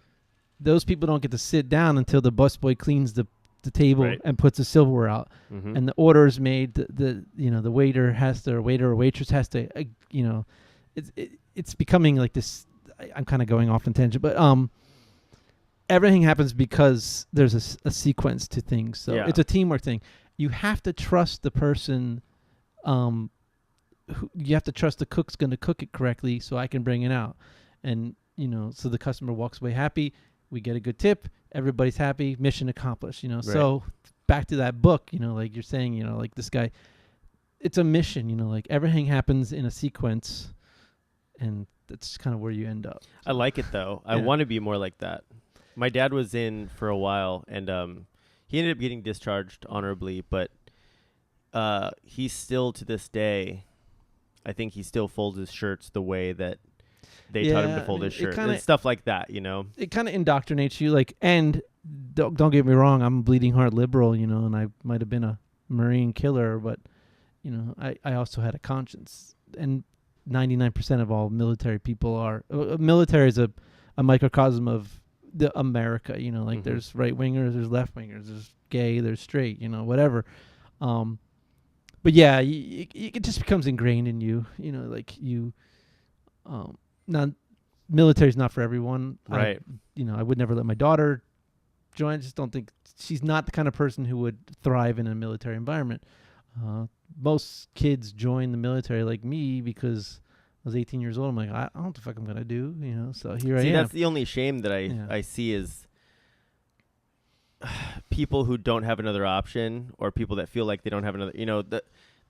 those people don't get to sit down until the busboy cleans the table Right. and puts the silverware out, Mm-hmm. and the order is made. The waiter or waitress has to, it's becoming like this. I'm kind of going off on tangent, but everything happens because there's a sequence to things. So Yeah. it's a teamwork thing. You have to trust the person. You have to trust the cook's going to cook it correctly, so I can bring it out, and so the customer walks away happy. We get a good tip. Everybody's happy. Mission accomplished. Right. So back to that book. Like you're saying. Like this guy. It's a mission. Like everything happens in a sequence, and that's kind of where you end up. So. I like it though. I want to be more like that. My dad was in for a while, and he ended up getting discharged honorably, but he's still to this day. I think he still folds his shirts the way that they taught him to fold his shirt and stuff like that. It kind of indoctrinates you. Like, and don't get me wrong, I'm a bleeding heart liberal, and I might have been a Marine killer, but I also had a conscience. And 99% of all military people are. Military is a microcosm of the America. Like there's right wingers, there's left wingers, there's gay, there's straight. Whatever. But yeah, it just becomes ingrained in you. Like you. Now, military's not for everyone. Right. I would never let my daughter join. I just don't think she's not the kind of person who would thrive in a military environment. Most kids join the military like me because I was 18 years old. I'm like, I don't know what the fuck I'm going to do, so here I am. That's the only shame that I see is people who don't have another option, or people that feel like they don't have another,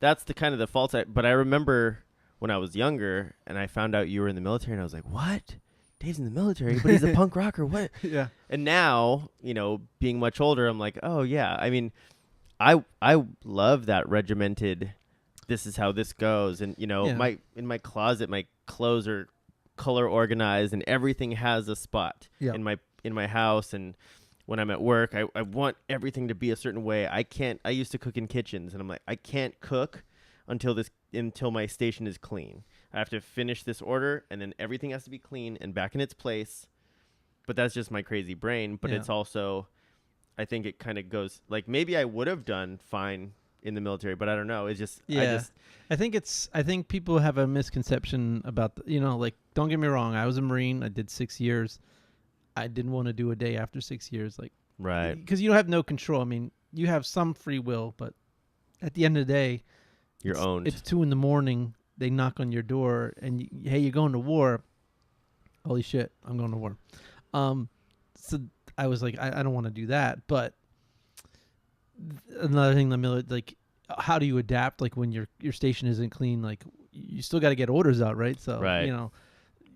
that's the kind of the fault. But I remember when I was younger and I found out you were in the military, and I was like, what? Dave's in the military, but he's a punk rocker. What? Yeah. And now, being much older, I'm like, oh yeah. I mean, I love that regimented, this is how this goes. And, in my closet, my clothes are color organized and everything has a spot in my house. And when I'm at work, I want everything to be a certain way. I used to cook in kitchens, and I'm like, I can't cook until my station is clean. I have to finish this order, and then everything has to be clean and back in its place. But that's just my crazy brain. But it's also, I think it kind of goes, like, maybe I would have done fine in the military, but I don't know. It's just, I think people have a misconception about, like, don't get me wrong. I was a Marine. I did 6 years. I didn't want to do a day after 6 years. Like, right. Because you don't have no control. I mean, you have some free will, but at the end of the day, you're owned. It's 2 a.m. They knock on your door and hey, you're going to war. Holy shit, I'm going to war. So I was like, I don't want to do that. But another thing, like, how do you adapt? Like when your station isn't clean, like you still got to get orders out, right? So right.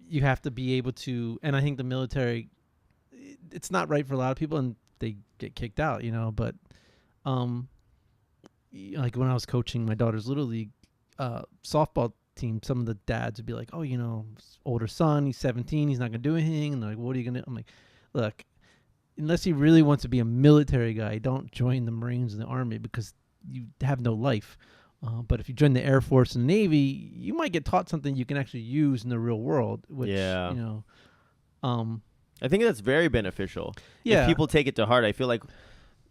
You have to be able to. And I think the military, it's not right for a lot of people, and they get kicked out. But like when I was coaching my daughter's little league softball team, some of the dads would be like, oh, older son, he's 17, he's not gonna do anything, and they're like, what are you gonna do? I'm like, look, unless he really wants to be a military guy, don't join the Marines and the Army, because you have no life. But if you join the Air Force and the Navy, you might get taught something you can actually use in the real world, which I think that's very beneficial. Yeah. If people take it to heart, I feel like,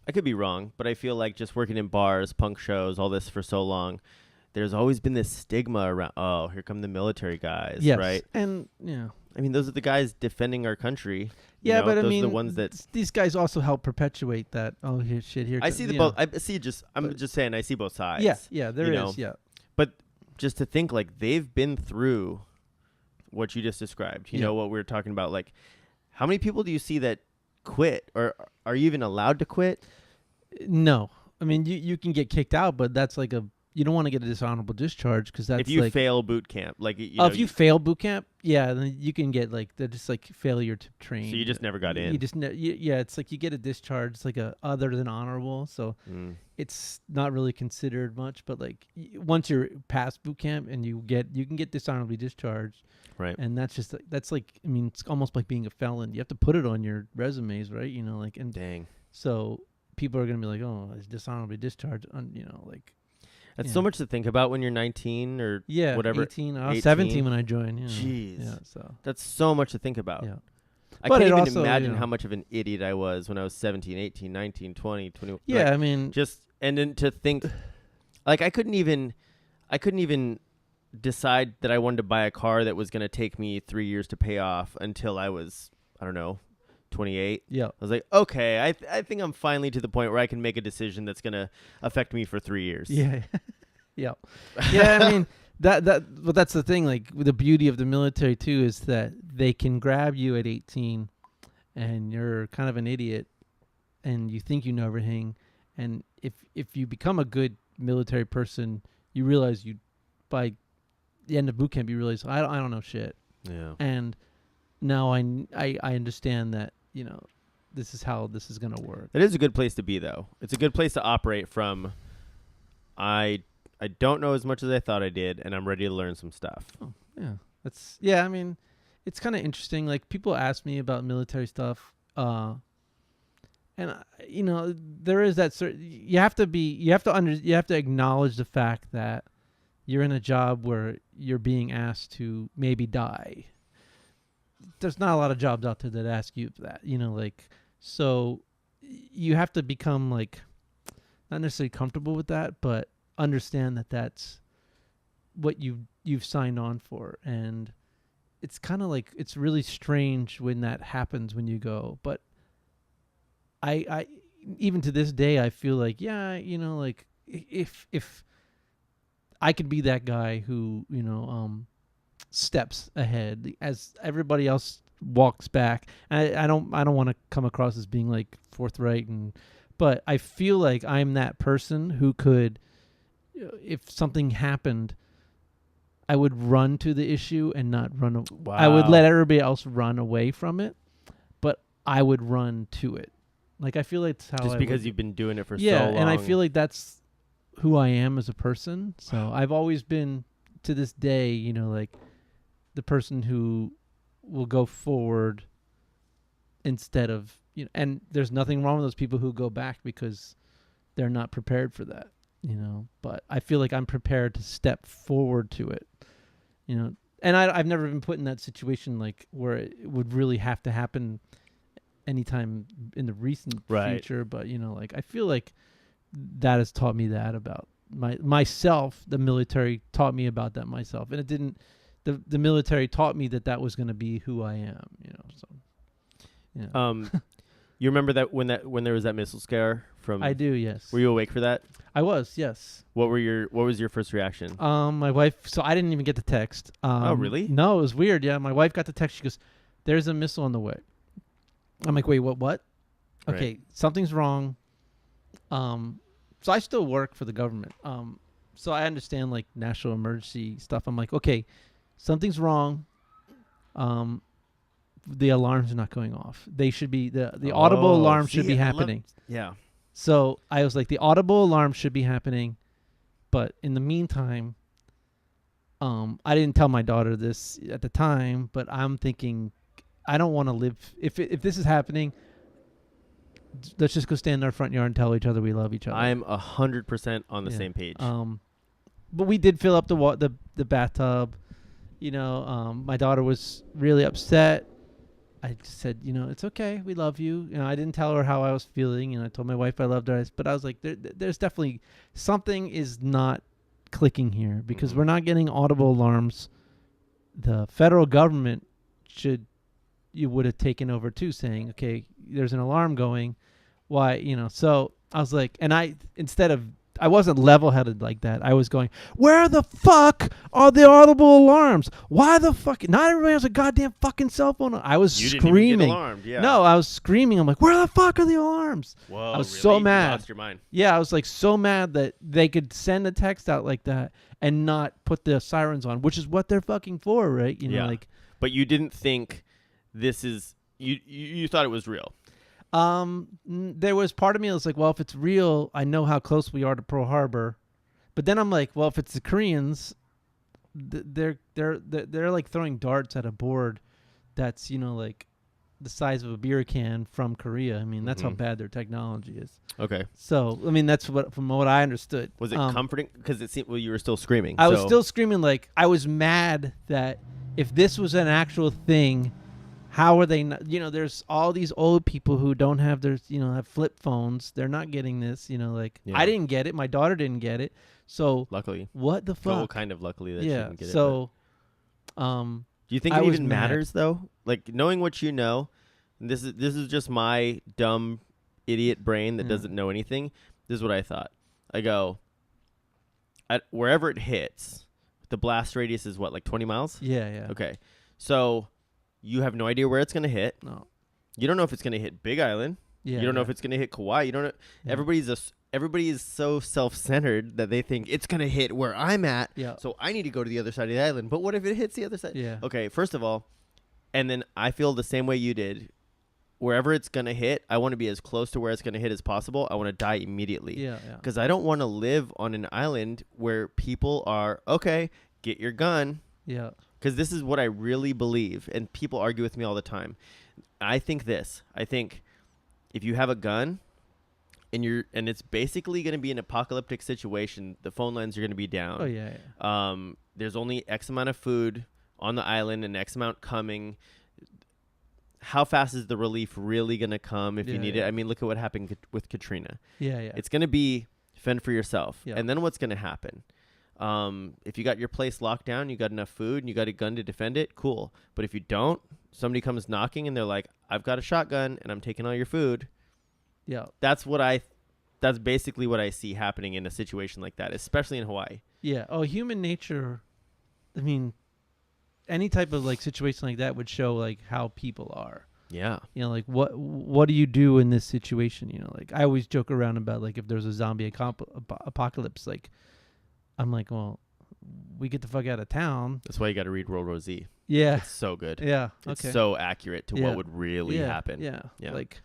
I could be wrong, but I feel like just working in bars, punk shows, all this for so long, there's always been this stigma around, oh, here come the military guys, yes. right? And, I mean, those are the guys defending our country. Yeah, but those I mean, are the ones that these guys also help perpetuate that. Oh, here, shit, here. I see the both. I'm just saying, I see both sides. Yeah, there is. Yeah, but just to think, like, they've been through what you just described. You know what we were talking about. Like, how many people do you see that quit, or are you even allowed to quit? No, I mean you can get kicked out, but that's like you don't want to get a dishonorable discharge because that's If you like fail boot camp, like if you fail boot camp, yeah, then you can get like they're just like failure to train. so you just never got in. You just yeah, it's like you get a discharge. It's like a other than honorable, so it's not really considered much. But like once you're past boot camp and you can get dishonorably discharged, right? and that's like I mean it's almost like being a felon. You have to put it on your resumes, right? You know, like and Dang, so people are gonna be like, oh, it's dishonorably discharged, like. that's so much to think about when you're 19 or whatever. 18. I was 17 when I joined. You know. Jeez, Yeah, so that's so much to think about. yeah. I But can't it even also, imagine you know. how much of an idiot I was when I was 17, 18, 19, 20, 21. Yeah, like, I mean, just and then to think, like I couldn't even decide that I wanted to buy a car that was going to take me 3 years to pay off until I was, I don't know, 28. yeah. I was like, okay, I think I'm finally to the point where I can make a decision that's going to affect me for 3 years. Yeah. Yeah. Yeah, I mean, but that's the thing, like the beauty of the military too is that they can grab you at 18 and you're kind of an idiot and you think you know everything, and if you become a good military person, you realize by the end of boot camp you realize I don't know shit. Yeah. And now I understand that, this is how this is going to work. It is a good place to be, though. It's a good place to operate from. I don't know as much as I thought I did, and I'm ready to learn some stuff. Oh, yeah. I mean, it's kind of interesting. Like people ask me about military stuff, and there is that you have to acknowledge the fact that you're in a job where you're being asked to maybe die. There's not a lot of jobs out there that ask you that, so you have to become like not necessarily comfortable with that, but understand that that's what you've signed on for. And it's kind of like it's really strange when that happens when you go, but I even to this day I feel like like if I could be that guy who steps ahead as everybody else walks back. And I don't want to come across as being like forthright, but I feel like I'm that person who could, if something happened, I would run to the issue and not run. Wow. I would let everybody else run away from it, but I would run to it. Like I feel like that's how. Just because you've been doing it for so long. Yeah, and I feel like that's who I am as a person. So I've always been, to this day, like the person who will go forward instead of, and there's nothing wrong with those people who go back because they're not prepared for that, but I feel like I'm prepared to step forward to it, and I've never been put in that situation like where it would really have to happen anytime in the recent future, but like I feel like that has taught me that about myself. The military taught me about that myself, and it didn't. The military taught me that was going to be who I am. So. Yeah. You remember that when there was that missile scare from? I do. Yes. Were you awake for that? I was. Yes. What was your first reaction? My wife. So I didn't even get the text. Oh, really? No, it was weird. Yeah, my wife got the text. She goes, "There's a missile on the way." I'm like, "Wait, what?" Okay, Right. Something's wrong. So I still work for the government. So I understand like national emergency stuff. I'm like, okay, something's wrong. The alarms are not going off. They should be the audible alarm should be happening. Yeah. So I was like, the audible alarm should be happening, but in the meantime, I didn't tell my daughter this at the time, but I'm thinking, I don't want to live if this is happening. Let's just go stand in our front yard and tell each other we love each other. I'm 100% on the same page. But we did fill up the bathtub. My daughter was really upset. I just said, it's okay. We love you. I didn't tell her how I was feeling. I told my wife I loved her. But I was like, there's definitely something is not clicking here because we're not getting audible alarms. The federal government would have taken over too, saying, okay, there's an alarm going. Why, so I was like, and instead of I wasn't level-headed like that. I was going, where the fuck are the audible alarms? Why the fuck? Not everybody has a goddamn fucking cell phone. I was You screaming. didn't even get alarmed, yeah. No, I was screaming. I'm like, where the fuck are the alarms? Whoa, I was really? so You mad. lost your mind. Yeah, I was like so mad that they could send a text out like that and not put the sirens on, which is what they're fucking for, right? You know, Yeah. like. But you didn't think this is you thought it was real. There was part of me that was like, well, if it's real, I know how close we are to Pearl Harbor. But then I'm like, well, if it's the Koreans, they're like throwing darts at a board that's, you know, like the size of a beer can from Korea. I mean, that's how bad their technology is. Okay. So, I mean, that's from what I understood. Was it comforting? Because it seemed you were still screaming. I was still screaming. Like, I was mad that if this was an actual thing, how are they not, you know, there's all these old people who don't have their, you know, have flip phones. They're not getting this, you know, like I didn't get it. My daughter didn't get it. So luckily, what the fuck? Well, kind of luckily that she didn't get it. So, do you think it even matters though? Like knowing what you know, this is just my dumb idiot brain that doesn't know anything. This is what I thought. I go, wherever it hits, the blast radius is what, like 20 miles? Yeah. Okay. So you have no idea where it's going to hit. No. You don't know if it's going to hit Big Island. Yeah. You don't know if it's going to hit Kauai. You don't know. Yeah. Everybody is so self-centered that they think it's going to hit where I'm at. Yeah. So I need to go to the other side of the island. But what if it hits the other side? Yeah. Okay, first of all, and then I feel the same way you did. Wherever it's going to hit, I want to be as close to where it's going to hit as possible. I want to die immediately. Yeah. Because I don't want to live on an island where people are, okay, get your gun. Yeah. Because this is what I really believe, and people argue with me all the time. I think if you have a gun and it's basically going to be an apocalyptic situation, the phone lines are going to be down. Oh yeah. There's only X amount of food on the island and X amount coming. How fast is the relief really going to come if you need it? I mean, look at what happened with Katrina. Yeah. It's going to be fend for yourself. Yeah. And then what's going to happen? If you got your place locked down, you got enough food, and you got a gun to defend it, cool. But if you don't, somebody comes knocking, and they're like, I've got a shotgun, and I'm taking all your food. Yeah. That's basically what I see happening in a situation like that, especially in Hawaii. Yeah. Oh, human nature. I mean, any type of like situation like that would show like how people are. Yeah. You know, like what do you do in this situation? You know, like I always joke around about like if there's a zombie apocalypse, like I'm like, well, we get the fuck out of town. That's why you got to read World War Z. Yeah. It's so good. Yeah. It's okay. so accurate to what would really happen. Yeah. Yeah. Like,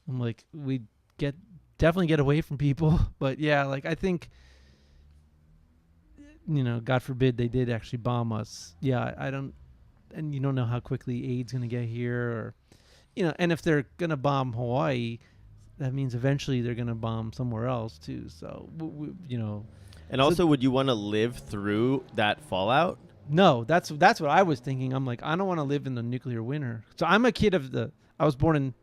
I'm like, we definitely get away from people. But yeah, like I think, you know, God forbid they did actually bomb us. Yeah. And you don't know how quickly aid's going to get here or, you know, and if they're going to bomb Hawaii, that means eventually they're going to bomb somewhere else too. So, you know. And also, would you want to live through that fallout? No, that's what I was thinking. I'm like, I don't want to live in the nuclear winter. So I'm a kid of I was born in,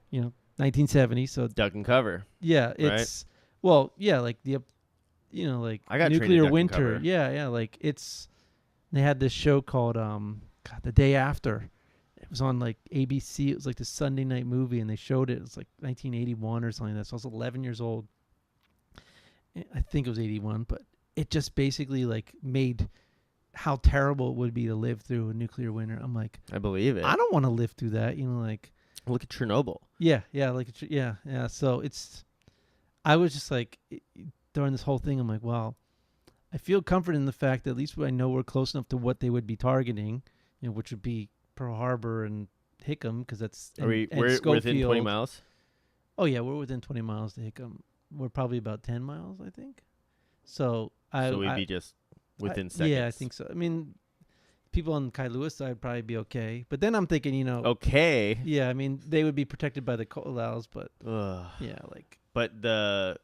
you know, 1970. So duck and cover. Yeah, it's right? Well, yeah, like the, you know, like I got nuclear duck winter. And cover. Yeah, like they had this show called The Day After. It was on like ABC. It was like the Sunday night movie, and they showed it. It was like 1981 or something like that. So I was 11 years old. I think it was 81, but it just basically like made how terrible it would be to live through a nuclear winter. I'm like, I believe it. I don't want to live through that. You know, like look at Chernobyl. Yeah, yeah. So I was just like during this whole thing, I'm like, well, I feel comfort in the fact that at least I know we're close enough to what they would be targeting, you know, which would be Pearl Harbor and Hickam, because that's we're within 20 miles. Oh yeah, we're within 20 miles to Hickam. We're probably about 10 miles, I think. So we'd be just within seconds. Yeah, I think so. I mean, people on Kailua side probably be okay. But then I'm thinking, you know. Okay. Yeah, I mean, they would be protected by the Ko'olaus, but. Yeah, like. But the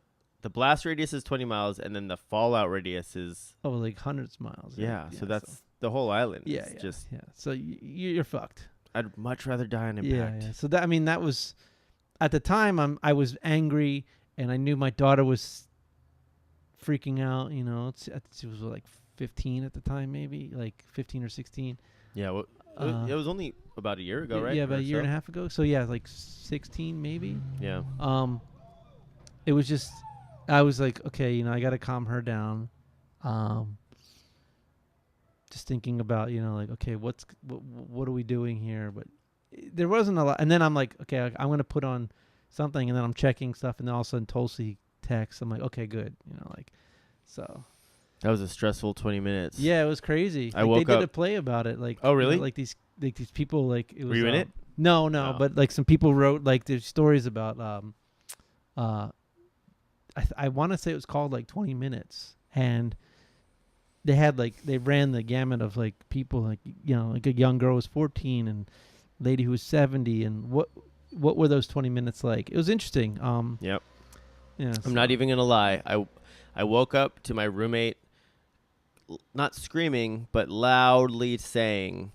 blast radius is 20 miles, and then the fallout radius is. Oh, like hundreds of miles. Yeah, so that's the whole island. Yeah, yeah. So you're fucked. I'd much rather die on impact. Yeah. So that was. At the time, I was angry. And I knew my daughter was freaking out, you know. She was like 15 at the time, maybe, like 15 or 16. Yeah, well, it was only about a year ago, right? Yeah, about a year and a half ago. So, yeah, like 16 maybe. Yeah. It was just, I was like, okay, I got to calm her down. Just thinking about, like, okay, what are we doing here? But there wasn't a lot. And then I'm like, okay, I'm going to put on something, and then I'm checking stuff, and then all of a sudden Tulsi texts. I'm like, okay, good. So. That was a stressful 20 minutes. Yeah, it was crazy. I woke they did up. a play about it. Like, Oh, really? like these people, like it was. Were you in it? No, Oh. but like some people wrote like there's stories about. I want to say it was called like 20 Minutes, and they had they ran the gamut of like people like like a young girl was 14 and lady who was 70, and what were those 20 minutes like? It was interesting. Yep. Yeah. I'm not even gonna lie. I woke up to my roommate, not screaming, but loudly saying,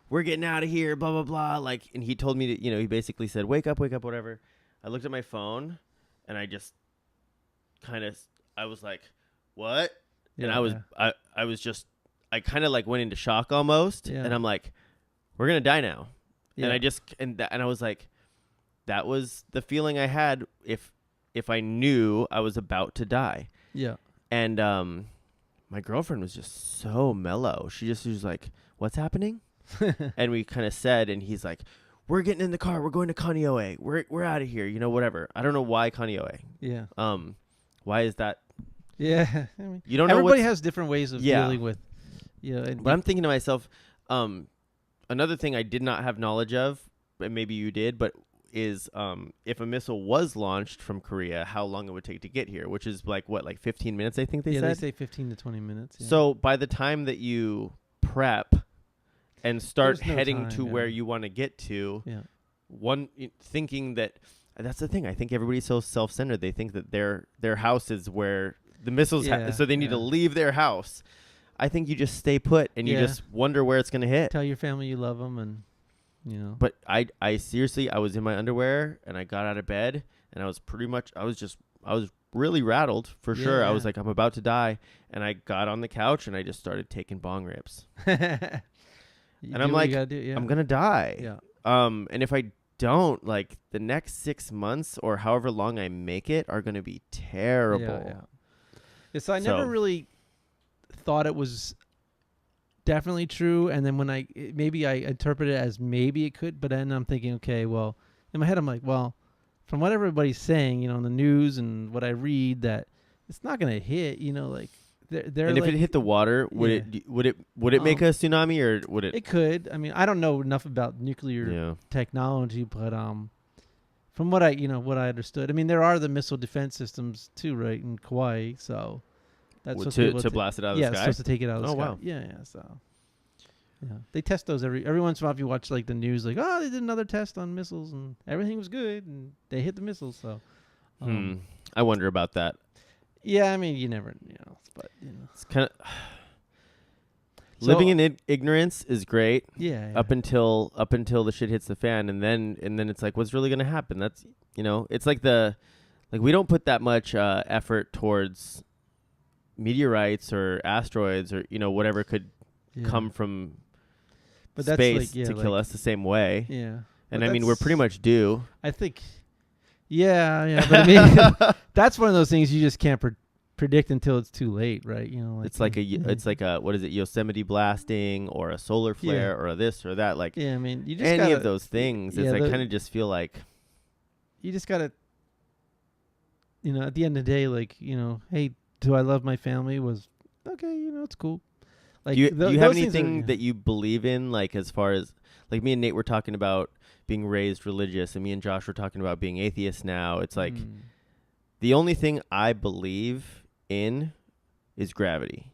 "We're getting out of here," blah blah blah. Like, and he told me to, he basically said, "Wake up, whatever." I looked at my phone, and I just I was like, "What?" Yeah, and I was just, I kind of like went into shock almost, and I'm like, "We're gonna die now," and I just and I was like, that was the feeling I had if I knew I was about to die. Yeah. And my girlfriend was just so mellow. She was like, "What's happening?" And we kind of said, and he's like, "We're getting in the car. We're going to Kaneohe. We're out of here. Whatever." I don't know why Kaneohe. Yeah. Why is that? Yeah. I mean, You don't know. Everybody has different ways of dealing with. But I'm thinking to myself, another thing I did not have knowledge of, and maybe you did, but is if a missile was launched from Korea, how long it would take to get here, which is like 15 minutes, I think they said. Yeah, they say 15 to 20 minutes. Yeah. So by the time that you prep and start heading to where you want to get to, thinking that's the thing. I think everybody's so self-centered. They think that their house is where the missiles, so they need to leave their house. I think you just stay put and you just wonder where it's going to hit. Tell your family you love them and. But I seriously, I was in my underwear and I got out of bed and I was really rattled for sure. I was like, I'm about to die. And I got on the couch and I just started taking bong rips. And I'm like, I'm going to die. Yeah. And if I don't, like, the next 6 months or however long I make it are going to be terrible. Yeah. So I never really thought it was definitely true, and then when I interpret it as maybe it could, but then I'm thinking, okay, well, in my head I'm like, well, from what everybody's saying, in the news and what I read, that it's not gonna hit, like they're. And if it hit the water, would it make a tsunami, or would it? It could. I mean, I don't know enough about nuclear technology, but from what I understood, I mean, there are the missile defense systems too, right, in Kauai, so. That's to blast it out of the sky? Yeah, supposed to take it out of the sky. Wow. Yeah, so. Yeah. They test those every once in a while if you watch like the news, like, oh, they did another test on missiles and everything was good and they hit the missiles, so. I wonder about that. Yeah, I mean, you never, but, It's kind of... living in ignorance is great. Yeah. Up until the shit hits the fan, and then it's like, what's really going to happen? That's, it's like we don't put that much effort towards meteorites or asteroids or whatever could come from space to kill us the same way. Yeah. And I mean, we're pretty much due. I think. Yeah, but I mean, that's one of those things you just can't predict until it's too late, right? It's like a what is it, Yosemite blasting or a solar flare or a this or that, like I mean, you just any of those things. It's I kind of just feel like you just gotta at the end of the day, like, hey, do I love my family? Was okay, it's cool. Like, do you have anything that you believe in, like, as far as, like, me and Nate were talking about being raised religious, and me and Josh were talking about being atheists now. It's like the only thing I believe in is gravity.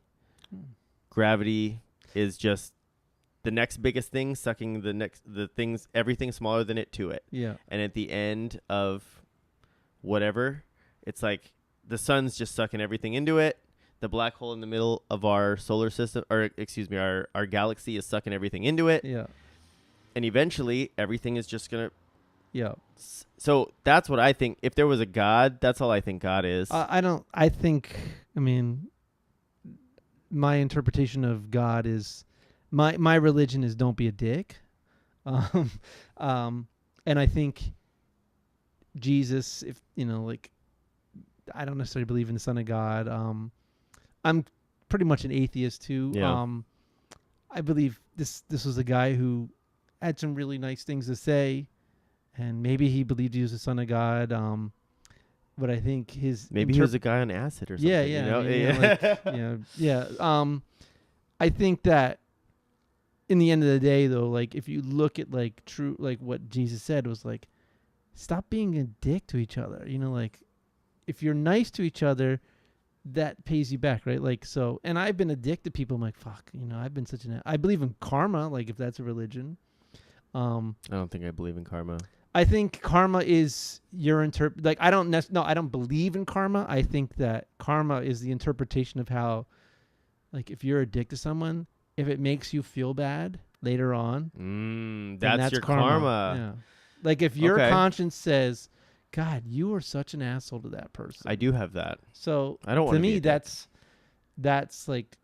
Gravity is just the next biggest thing, sucking everything smaller than it to it. Yeah. And at the end of whatever, it's like the sun's just sucking everything into it. The black hole in the middle of our solar system, or excuse me, our galaxy is sucking everything into it. Yeah. And eventually, everything is just going to... Yeah. So that's what I think. If there was a God, that's all I think God is. I mean, my interpretation of God is... My religion is don't be a dick. And I think Jesus, if, I don't necessarily believe in the Son of God. I'm pretty much an atheist too. Yeah. I believe this was a guy who had some really nice things to say, and maybe he believed he was the Son of God. But I think his maybe he was a guy on acid or something. yeah. You know? I mean, yeah. I think that in the end of the day, though, like if you look at like true, like what Jesus said was like, stop being a dick to each other. You know, like if you're nice to each other, that pays you back, right? Like so. And I've been a dick to people. I'm like, fuck. You know, I've been such an. I believe in karma. Like if that's a religion. I don't think I believe in karma. I think karma is your like I don't I don't believe in karma. I think that karma is the interpretation of how, like, if you're a dick to someone, if it makes you feel bad later on, that's your karma. Yeah. Like if your conscience says, God, you are such an asshole to that person. I do have that. So I don't want to me be that's like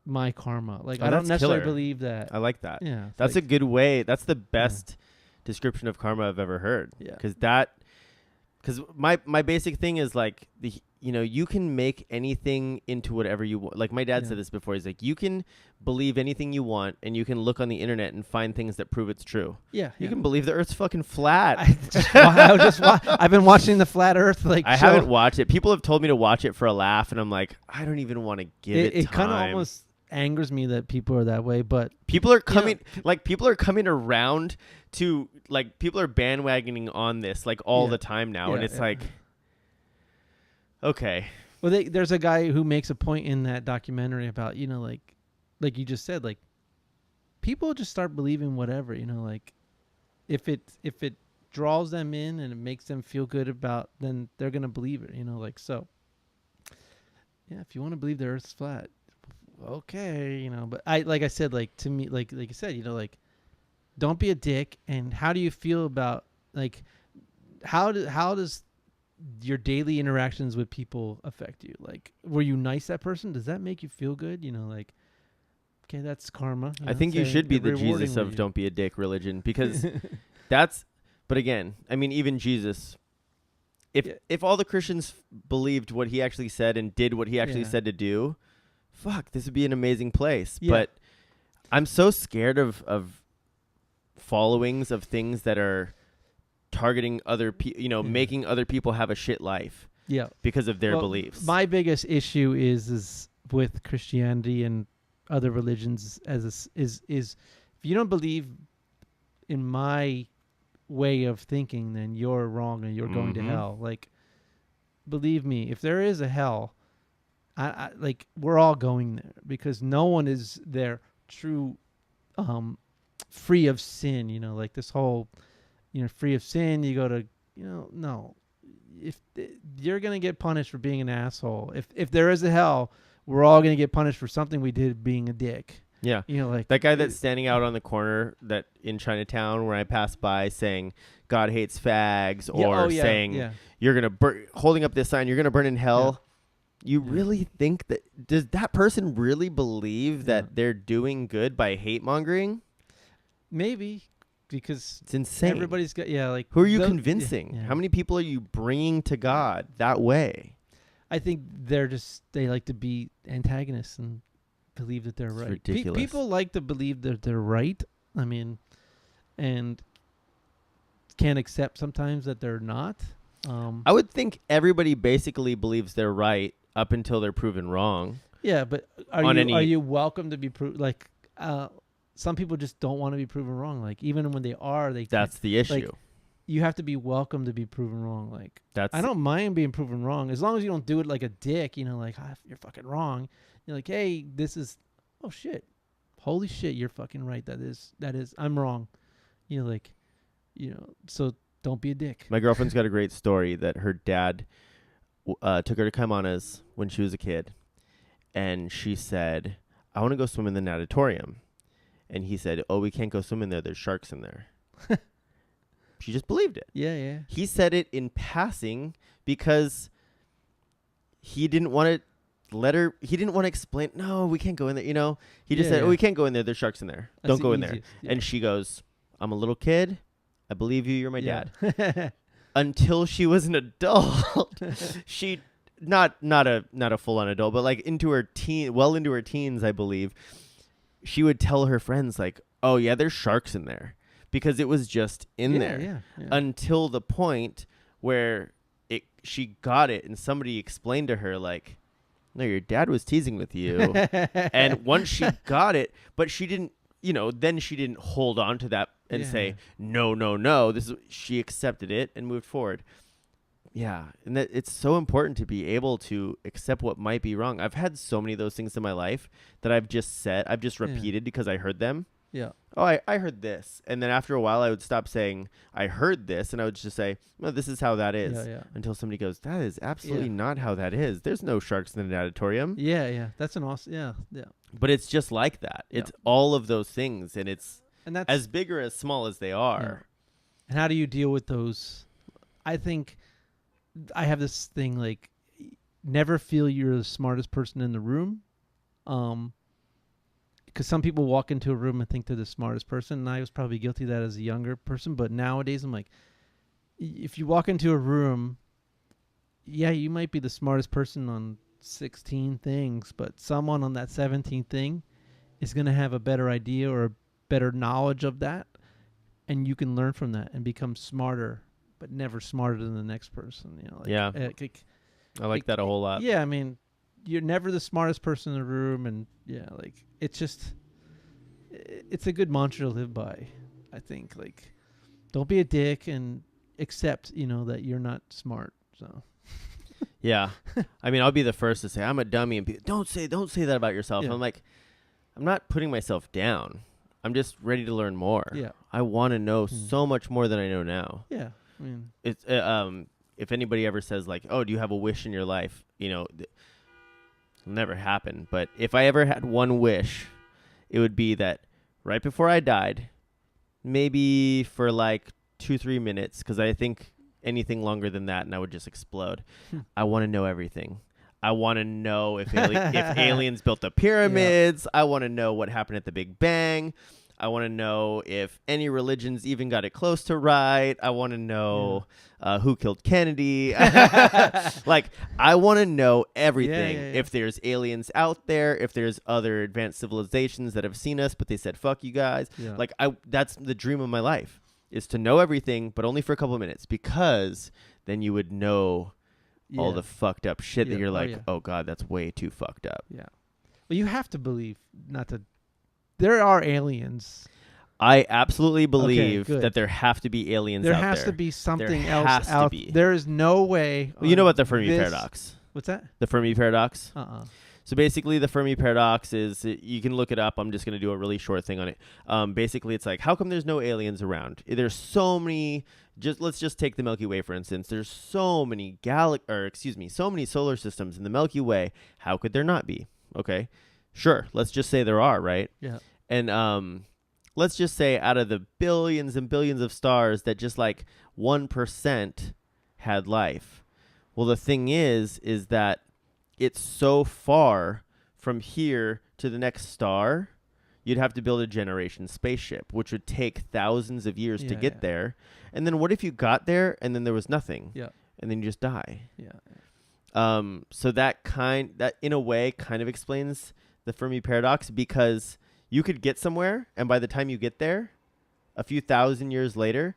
my karma. Like Oh, I don't that's necessarily killer. believe that. I like that. Yeah. That's like, a good way. That's the best description of karma I've ever heard. Yeah. Because my basic thing is like you can make anything into whatever you want. Like my dad said this before. He's like, you can believe anything you want, and you can look on the internet and find things that prove it's true. Yeah. You can believe the Earth's fucking flat. I've been watching the Flat Earth. Like I haven't watched it. People have told me to watch it for a laugh, and I'm like, I don't even want to give it time. It kind of almost angers me that people are that way, but people are coming people are coming around to like people are bandwagoning on this like all the time now, and it's like, okay. Well, there's a guy who makes a point in that documentary about like you just said, like people just start believing whatever, like if it draws them in and it makes them feel good about, then they're gonna believe it, like so. Yeah, if you want to believe the Earth's flat, okay, but like I said, like to me, like you said, like don't be a dick. And how do you feel about like how does your daily interactions with people affect you? Like, were you nice to that person? Does that make you feel good? Like, okay, that's karma. I think you should be the Jesus of don't be a dick religion, because but again, I mean, even Jesus, if all the Christians believed what he actually said and did what he actually said to do, fuck, this would be an amazing place. Yeah. But I'm so scared of followings of things that are targeting other people, making other people have a shit life. Yeah. Because of their beliefs. My biggest issue is with Christianity and other religions is if you don't believe in my way of thinking, then you're wrong and you're going to hell. Like, believe me, if there is a hell, I like we're all going there, because no one is there true free of sin, like this whole free of sin, you go to no, if you're going to get punished for being an asshole. If there is a hell, we're all going to get punished for something we did, being a dick. Yeah. Like that guy that's standing out on the corner that in Chinatown where I passed by saying God hates fags, or saying you're going to holding up this sign, you're going to burn in hell. You really think that, does that person really believe that they're doing good by hate mongering? Maybe, because it's insane. Everybody's got, like, who are you convincing? How many people are you bringing to God that way? I think they like to be antagonists and believe that they're right. Ridiculous. People like to believe that they're right. I mean, and can't accept sometimes that they're not. I would think everybody basically believes they're right up until they're proven wrong. Yeah, but are you welcome to be like some people just don't want to be proven wrong. Like, even when they are, that's the issue. Like, you have to be welcome to be proven wrong. Like, I don't mind being proven wrong as long as you don't do it like a dick. Like, you're fucking wrong. You're like, hey, this is, oh shit, holy shit, you're fucking right. That is, I'm wrong. So don't be a dick. My girlfriend's got a great story that her dad took her to Caymanas when she was a kid, and she said, I want to go swim in the natatorium. And he said, oh, we can't go swim in there. There's sharks in there. She just believed it. Yeah. He said it in passing because he didn't want to he didn't want to explain, no, we can't go in there. He just said, oh, we can't go in there. There's sharks in there. That's don't go in there. Yeah. And she goes, I'm a little kid. I believe you. You're my dad. Until she was an adult, she not a full on adult, but like into her teens, I believe, she would tell her friends like, "Oh yeah, there's sharks in there," because it was just in there until the point where she got it and somebody explained to her like, "No, your dad was teasing with you." And once she got it, but she didn't, then she didn't hold on to that and say, "No, no, no." She accepted it and moved forward. Yeah, and that it's so important to be able to accept what might be wrong. I've had so many of those things in my life that I've just repeated because I heard them. Yeah. Oh, I heard this. And then after a while, I would stop saying, I heard this. And I would just say, no, this is how that is. Yeah. Until somebody goes, that is absolutely not how that is. There's no sharks in an auditorium. Yeah. That's an awesome. Yeah. But it's just like that. It's all of those things. And it's that's as big or as small as they are. Yeah. And how do you deal with those? I think I have this thing like never feel you're the smartest person in the room. Because some people walk into a room and think they're the smartest person, and I was probably guilty of that as a younger person. But nowadays, I'm like, if you walk into a room, you might be the smartest person on 16 things, but someone on that 17th thing is going to have a better idea or a better knowledge of that, and you can learn from that and become smarter, but never smarter than the next person. I like that a whole lot. Yeah, I mean, you're never the smartest person in the room, and it's a good mantra to live by. I think don't be a dick and accept that you're not smart. So yeah, I mean, I'll be the first to say I'm a dummy, and people, don't say that about yourself. I'm like, I'm not putting myself down. I'm just ready to learn more. Yeah, I want to know so much more than I know now. Yeah, I mean, it's if anybody ever says like, oh, do you have a wish in your life? It'll never happen. But if I ever had one wish, it would be that right before I died, maybe for like 2-3 minutes, because I think anything longer than that and I would just explode. I want to know everything. I want to know if aliens built the pyramids. I want to know what happened at the Big Bang. I want to know if any religions even got it close to right. I want to know who killed Kennedy. Like, I want to know everything. If there's aliens out there, if there's other advanced civilizations that have seen us, but they said, fuck you guys. Yeah. Like, that's the dream of my life, is to know everything, but only for a couple of minutes, because then you would know all the fucked up shit that you're like, oh God, that's way too fucked up. Yeah. Well, you have to believe there are aliens. I absolutely believe that there have to be aliens out there. There has to be something else has to out. be. There is no way. Well, you know about the Fermi paradox? What's that? The Fermi paradox? So basically, the Fermi paradox is, you can look it up. I'm just going to do a really short thing on it. Basically, it's like, how come there's no aliens around? There's so many. Let's just take the Milky Way, for instance. There's so many so many solar systems in the Milky Way. How could there not be? Okay, sure. Let's just say there are, right? Yeah. And let's just say out of the billions and billions of stars that just like 1% had life. Well, the thing is that it's so far from here to the next star, you'd have to build a generation spaceship, which would take thousands of years to get there. And then what if you got there and then there was nothing? Yeah. And then you just die. Yeah. So that in a way kind of explains the Fermi paradox, because you could get somewhere, and by the time you get there, a few thousand years later,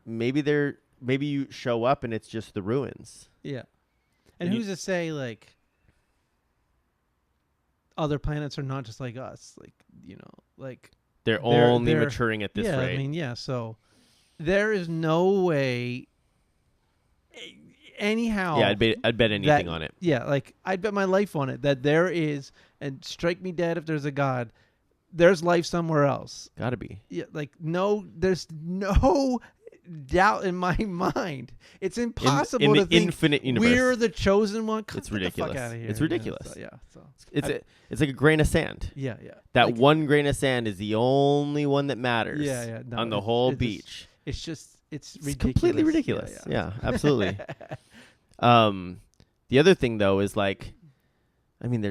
maybe you show up and it's just the ruins. Yeah. And who's to say like other planets are not just like us? Like they're only maturing at this rate. I mean, so there is no way. Anyhow, I'd bet anything on it. Yeah, like I'd bet my life on it that there is, and strike me dead if there's a God. There's life somewhere else. Gotta be. Yeah, there's no doubt in my mind. It's impossible in to the think infinite universe. We're the chosen one. It's ridiculous. Get the fuck out of here. It's ridiculous. So it's like a grain of sand. Yeah. That one grain of sand is the only one that matters. No, on the whole beach. It's ridiculous. Completely ridiculous. Yeah, absolutely. The other thing though is like, I mean,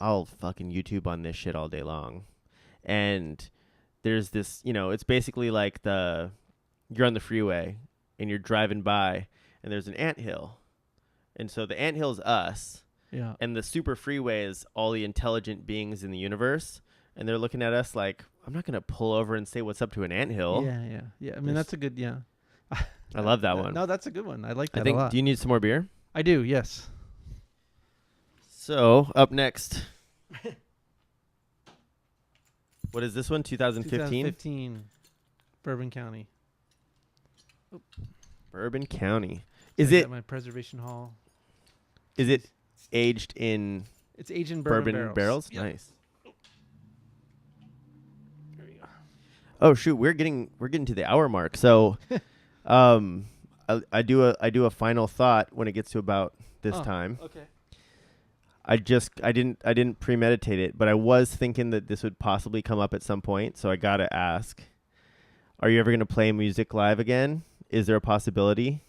I'll fucking YouTube on this shit all day long, and there's this, it's basically like you're on the freeway and you're driving by and there's an anthill, And so the anthill's us. Yeah. And the super freeway is all the intelligent beings in the universe. And they're looking at us like, I'm not going to pull over and say what's up to an anthill. Yeah. I mean, that's a good, I love that one. No, that's a good one. I like that I think, a lot. do you need some more beer? I do, yes. So, up next. What is this one? 2015? 2015, Bourbon County. Bourbon County. I Is got it my preservation hall? is it aged in It's aged in bourbon barrels? Yep. Nice. There we go. Oh shoot, we're getting to the hour mark. So I do a final thought when it gets to about this time. Okay. I didn't premeditate it, but I was thinking that this would possibly come up at some point, so I got to ask. Are you ever going to play music live again? Is there a possibility?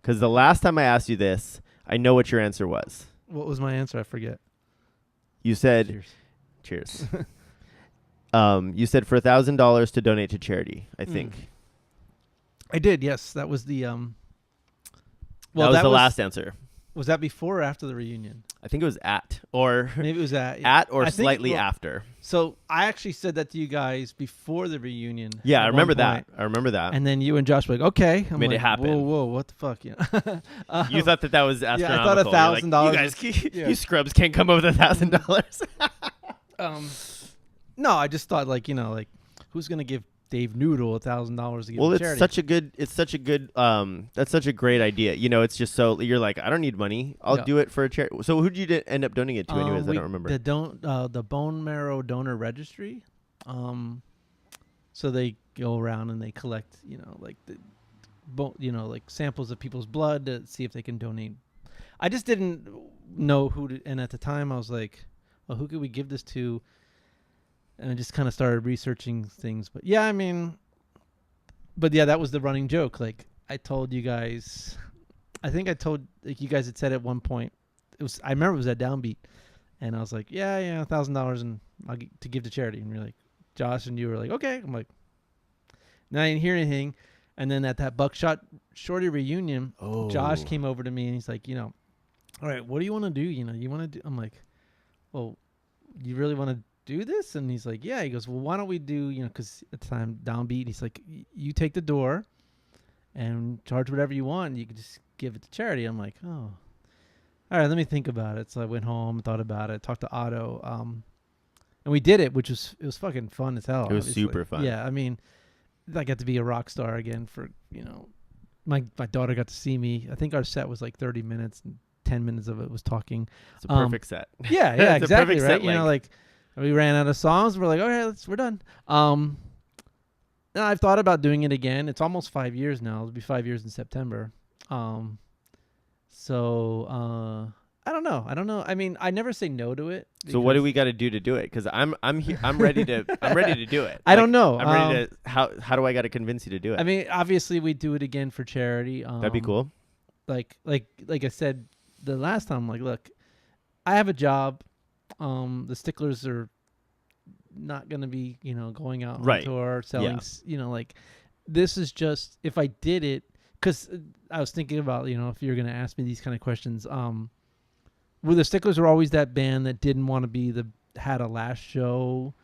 Cuz the last time I asked you this, I know what your answer was. What was my answer? I forget. You said Cheers. you said for $1,000 to donate to charity, I think. I did, yes. That was the Well, that was the last answer. Was that before or after the reunion? I think it was at or Maybe it was at or slightly after. So I actually said that to you guys before the reunion. Yeah, I remember that. that. I remember that. And then you and Josh were like, okay. I'm Made like, it happen. Whoa, what the fuck? You You thought that was astronomical. I thought You're $1,000. Like, you guys, you scrubs can't come up with $1,000. No, I just thought who's gonna give Dave Noodle $1,000 to give to charity? It's such a good that's such a great idea. It's just so you're like, I don't need money. I'll do it for a charity. So who'd you end up donating it to anyways? I don't remember. The Bone Marrow Donor Registry. So they go around and they collect, samples of people's blood to see if they can donate. I just didn't know who to, and at the time I was like, well, who could we give this to? And I just kind of started researching things. But that was the running joke. Like I told you guys, I think I told you guys had said at one point, I remember it was at Downbeat. And I was like, yeah, $1,000 and I'll to give to charity. And you're like, Josh and you were like, okay. I'm like, now I didn't hear anything. And then at that Buckshot Shorty reunion, Josh came over to me and he's like, all right, what do you want to do? You want to do? I'm like, well, you really want to do this? And he's like, yeah. He goes, well, why don't we do, because at the time Downbeat, he's like, you take the door and charge whatever you want. And you can just give it to charity. I'm like, oh, all right, let me think about it. So I went home, thought about it, talked to Otto, and we did it, it was fucking fun as hell. It was obviously. super fun. Yeah, I mean, I got to be a rock star again for, my daughter got to see me. I think our set was like 30 minutes and 10 minutes of it was talking. It's a perfect set. Yeah, it's exactly, a right? Set We ran out of songs. We're like, all right, we're done. Now I've thought about doing it again. It's almost 5 years now. It'll be 5 years in September. I don't know. I mean, I never say no to it. So what do we got to do it? Because I'm ready to do it. I don't know. I'm ready to. How do I got to convince you to do it? I mean, obviously we do it again for charity. That'd be cool. Like I said the last time. Like, look, I have a job. The Sticklers are not going to be, going out on tour, selling, this is just, if I did it, because I was thinking about, if you're going to ask me these kind of questions, the Sticklers were always that band that didn't want to be had a last show,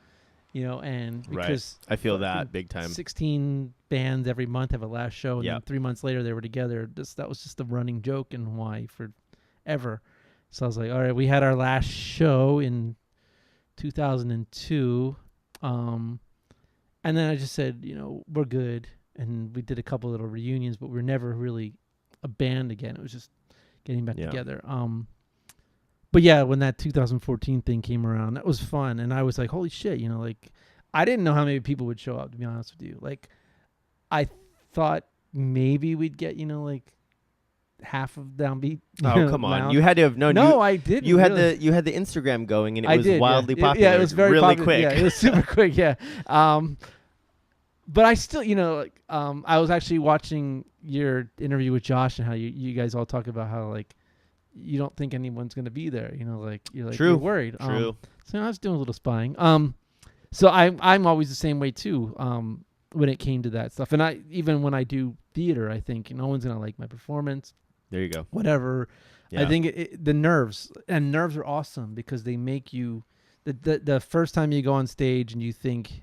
and because I feel that big time. 16 bands every month have a last show, and then 3 months later they were together. That was just a running joke in Hawaii forever. So I was like, all right, we had our last show in 2002. And then I just said, we're good. And we did a couple little reunions, but we were never really a band again. It was just getting back together. But yeah, when that 2014 thing came around, that was fun. And I was like, holy shit, I didn't know how many people would show up, to be honest with you. Like, I thought maybe we'd get, half of Downbeat. Come on! You had to have known. No, I didn't. You had the Instagram going, and it was wildly popular. Yeah, it was very really popular. quick. Yeah, it was super quick. Yeah. But I still, I was actually watching your interview with Josh and how you guys all talk about how you don't think anyone's gonna be there. You're worried. True. So I was doing a little spying. So I'm always the same way too. When it came to that stuff, and even when I do theater, I think no one's gonna like my performance. There you go. whatever. Yeah. I think the nerves are awesome because they make you the first time you go on stage and you think,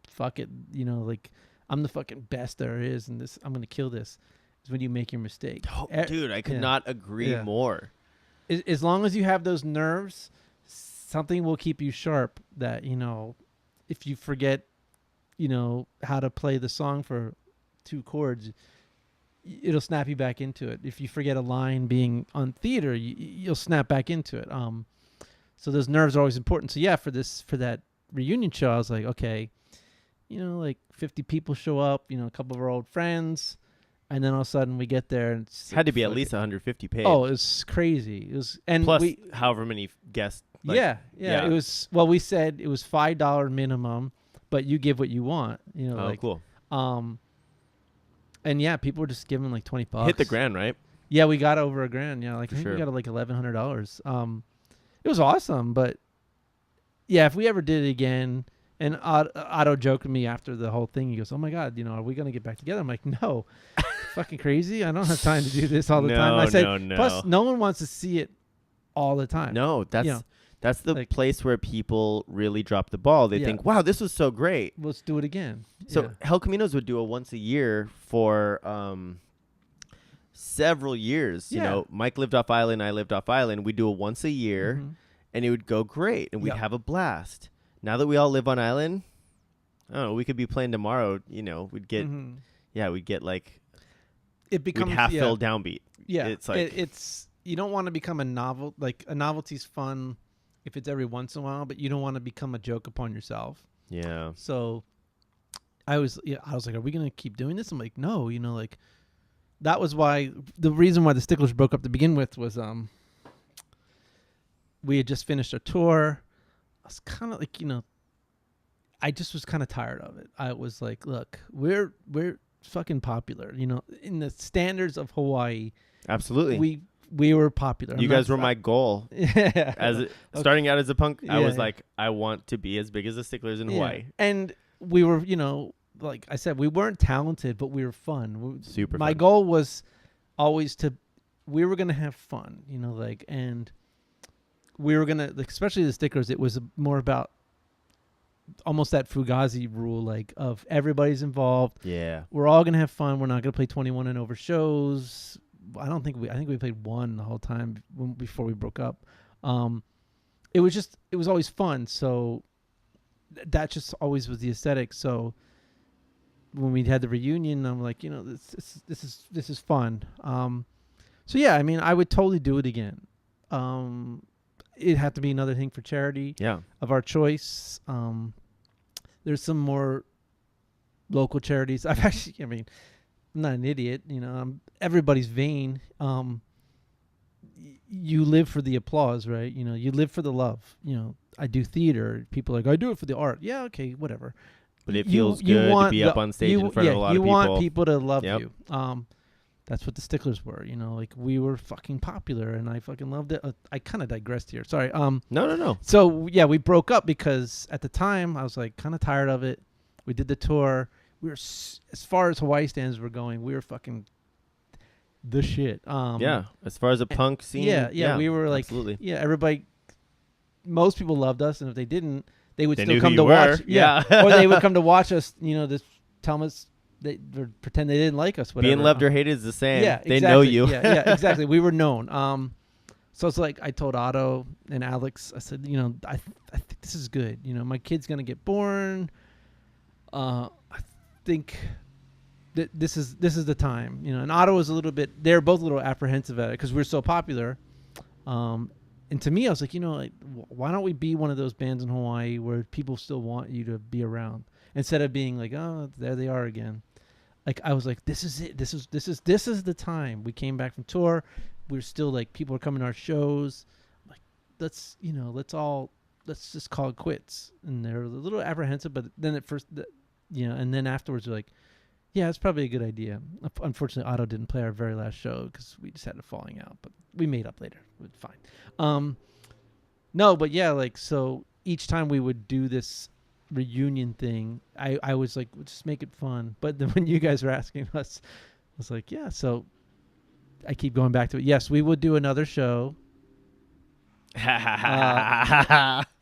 fuck it, like I'm the fucking best there is, and this I'm gonna kill this, is when you make your mistake. Oh, dude, I could not agree more. As long as you have those nerves, something will keep you sharp. That if you forget, how to play the song for 2 chords, it'll snap you back into it. If you forget a line being on theater, you'll snap back into it. So those nerves are always important. So yeah, for that reunion show, I was like, okay, like 50 people show up, a couple of our old friends, and then all of a sudden we get there and it's Had to be at least 150 paid. Oh, it was crazy. It was, and plus however many guests. Like, yeah. It was, well, we said it was $5 minimum, but you give what you want. Cool. And yeah, people were just giving like $20. Hit the grand, right? Yeah, we got over a grand. Yeah, like I think we got like $1,100. It was awesome, but yeah, if we ever did it again, and Otto joked with me after the whole thing. He goes, "Oh my God, are we gonna get back together?" I'm like, "No, fucking crazy. I don't have time to do this all the time." I said, no. plus no one wants to see it all the time. No, that's the place where people really drop the ball. They think, wow, this was so great. Let's do it again. So Hell Caminos would do it once a year for several years. Mike lived off island, I lived off island. We'd do it once a year, and it would go great, and we'd have a blast. Now that we all live on island, I don't know, we could be playing tomorrow. We'd get, we'd get like, it becomes half filled downbeat. Yeah, it's like it's you don't want to become a novel. Like a novelty's fun if it's every once in a while, but you don't want to become a joke upon yourself. Yeah. So I was like, are we gonna keep doing this? I'm like, no, like that was why the reason why the Sticklers broke up to begin with was we had just finished a tour. I was kind of like, I just was kind of tired of it. I was like, look, we're fucking popular, in the standards of Hawaii. Absolutely. We were popular. You guys were my goal. Starting out as a punk, I was like, I want to be as big as the Sticklers in Hawaii. And we were, like I said, we weren't talented, but we were fun. Super My fun. goal was always we were going to have fun, and we were going to, especially the Sticklers, it was more about almost that Fugazi rule, like of everybody's involved. Yeah. We're all going to have fun. We're not going to play 21 and over shows. I think we played one the whole time before we broke up. It was always fun. So that just always was the aesthetic. So when we had the reunion, I'm like, this is fun. So yeah, I mean, I would totally do it again. It had to be another thing for charity of our choice. There's some more local charities. I'm not an idiot, everybody's vain. You live for the applause, right? You live for the love. I do theater. People are like, I do it for the art. Yeah, okay, whatever. But it feels good to be up on stage in front of a lot of people. You want people to love you. That's what the Sticklers were, like we were fucking popular and I fucking loved it. I kind of digressed here. Sorry. No. So yeah, we broke up because at the time I was like kind of tired of it. We did the tour. We were, as far as Hawaii stands were going, we were fucking the shit. As far as a punk scene. Yeah, we were like, absolutely. Yeah, everybody, most people loved us, and if they didn't, they would They still knew come who to you watch. were. Yeah. Or they would come to watch us, just tell us, they pretend they didn't like us. Whatever. Being loved or hated is the same. Yeah, They exactly. know you. yeah, exactly. We were known. So it's like I told Otto and Alex, I said, I think this is good. My kid's gonna get born. I think that this is the time. And Otto was a little bit. They're both a little apprehensive at it because we're so popular. And to me, I was like, why don't we be one of those bands in Hawaii where people still want you to be around instead of being like, oh, there they are again. Like I was like, this is it. This is the time. We came back from tour. We're still like people are coming to our shows. Like let's just call it quits. And they're a little apprehensive, but then at first, and then afterwards, we're like, yeah, it's probably a good idea. Unfortunately, Otto didn't play our very last show because we just had a falling out, but we made up later. It was fine. No, but yeah, like so each time we would do this reunion thing, I was like, just make it fun. But then when you guys were asking us, I was like, yeah. So I keep going back to it. Yes, we would do another show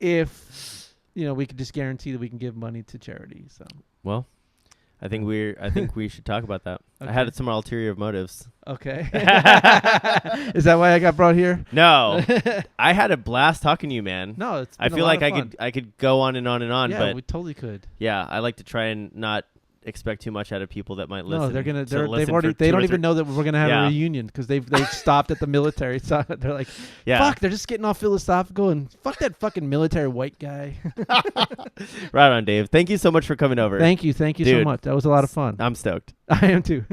if we could just guarantee that we can give money to charity. So Well, I think we should talk about that. Okay. I had some ulterior motives. Okay. Is that why I got brought here? No, I had a blast talking to you, man. No, it's. I been a feel lot like of fun. I could go on and on and on, Yeah, but we totally could. yeah, I like to try and not expect too much out of people that might listen. No, they're gonna. to listen for They 2 don't or even know that we're gonna have Yeah. a reunion because they've stopped at the military. So they're like, Yeah. fuck. They're just getting all philosophical and fuck that fucking military white guy. Right on, Dave. Thank you so much for coming over. Thank you so Dude, much. That was a lot of fun. I'm stoked. I am too.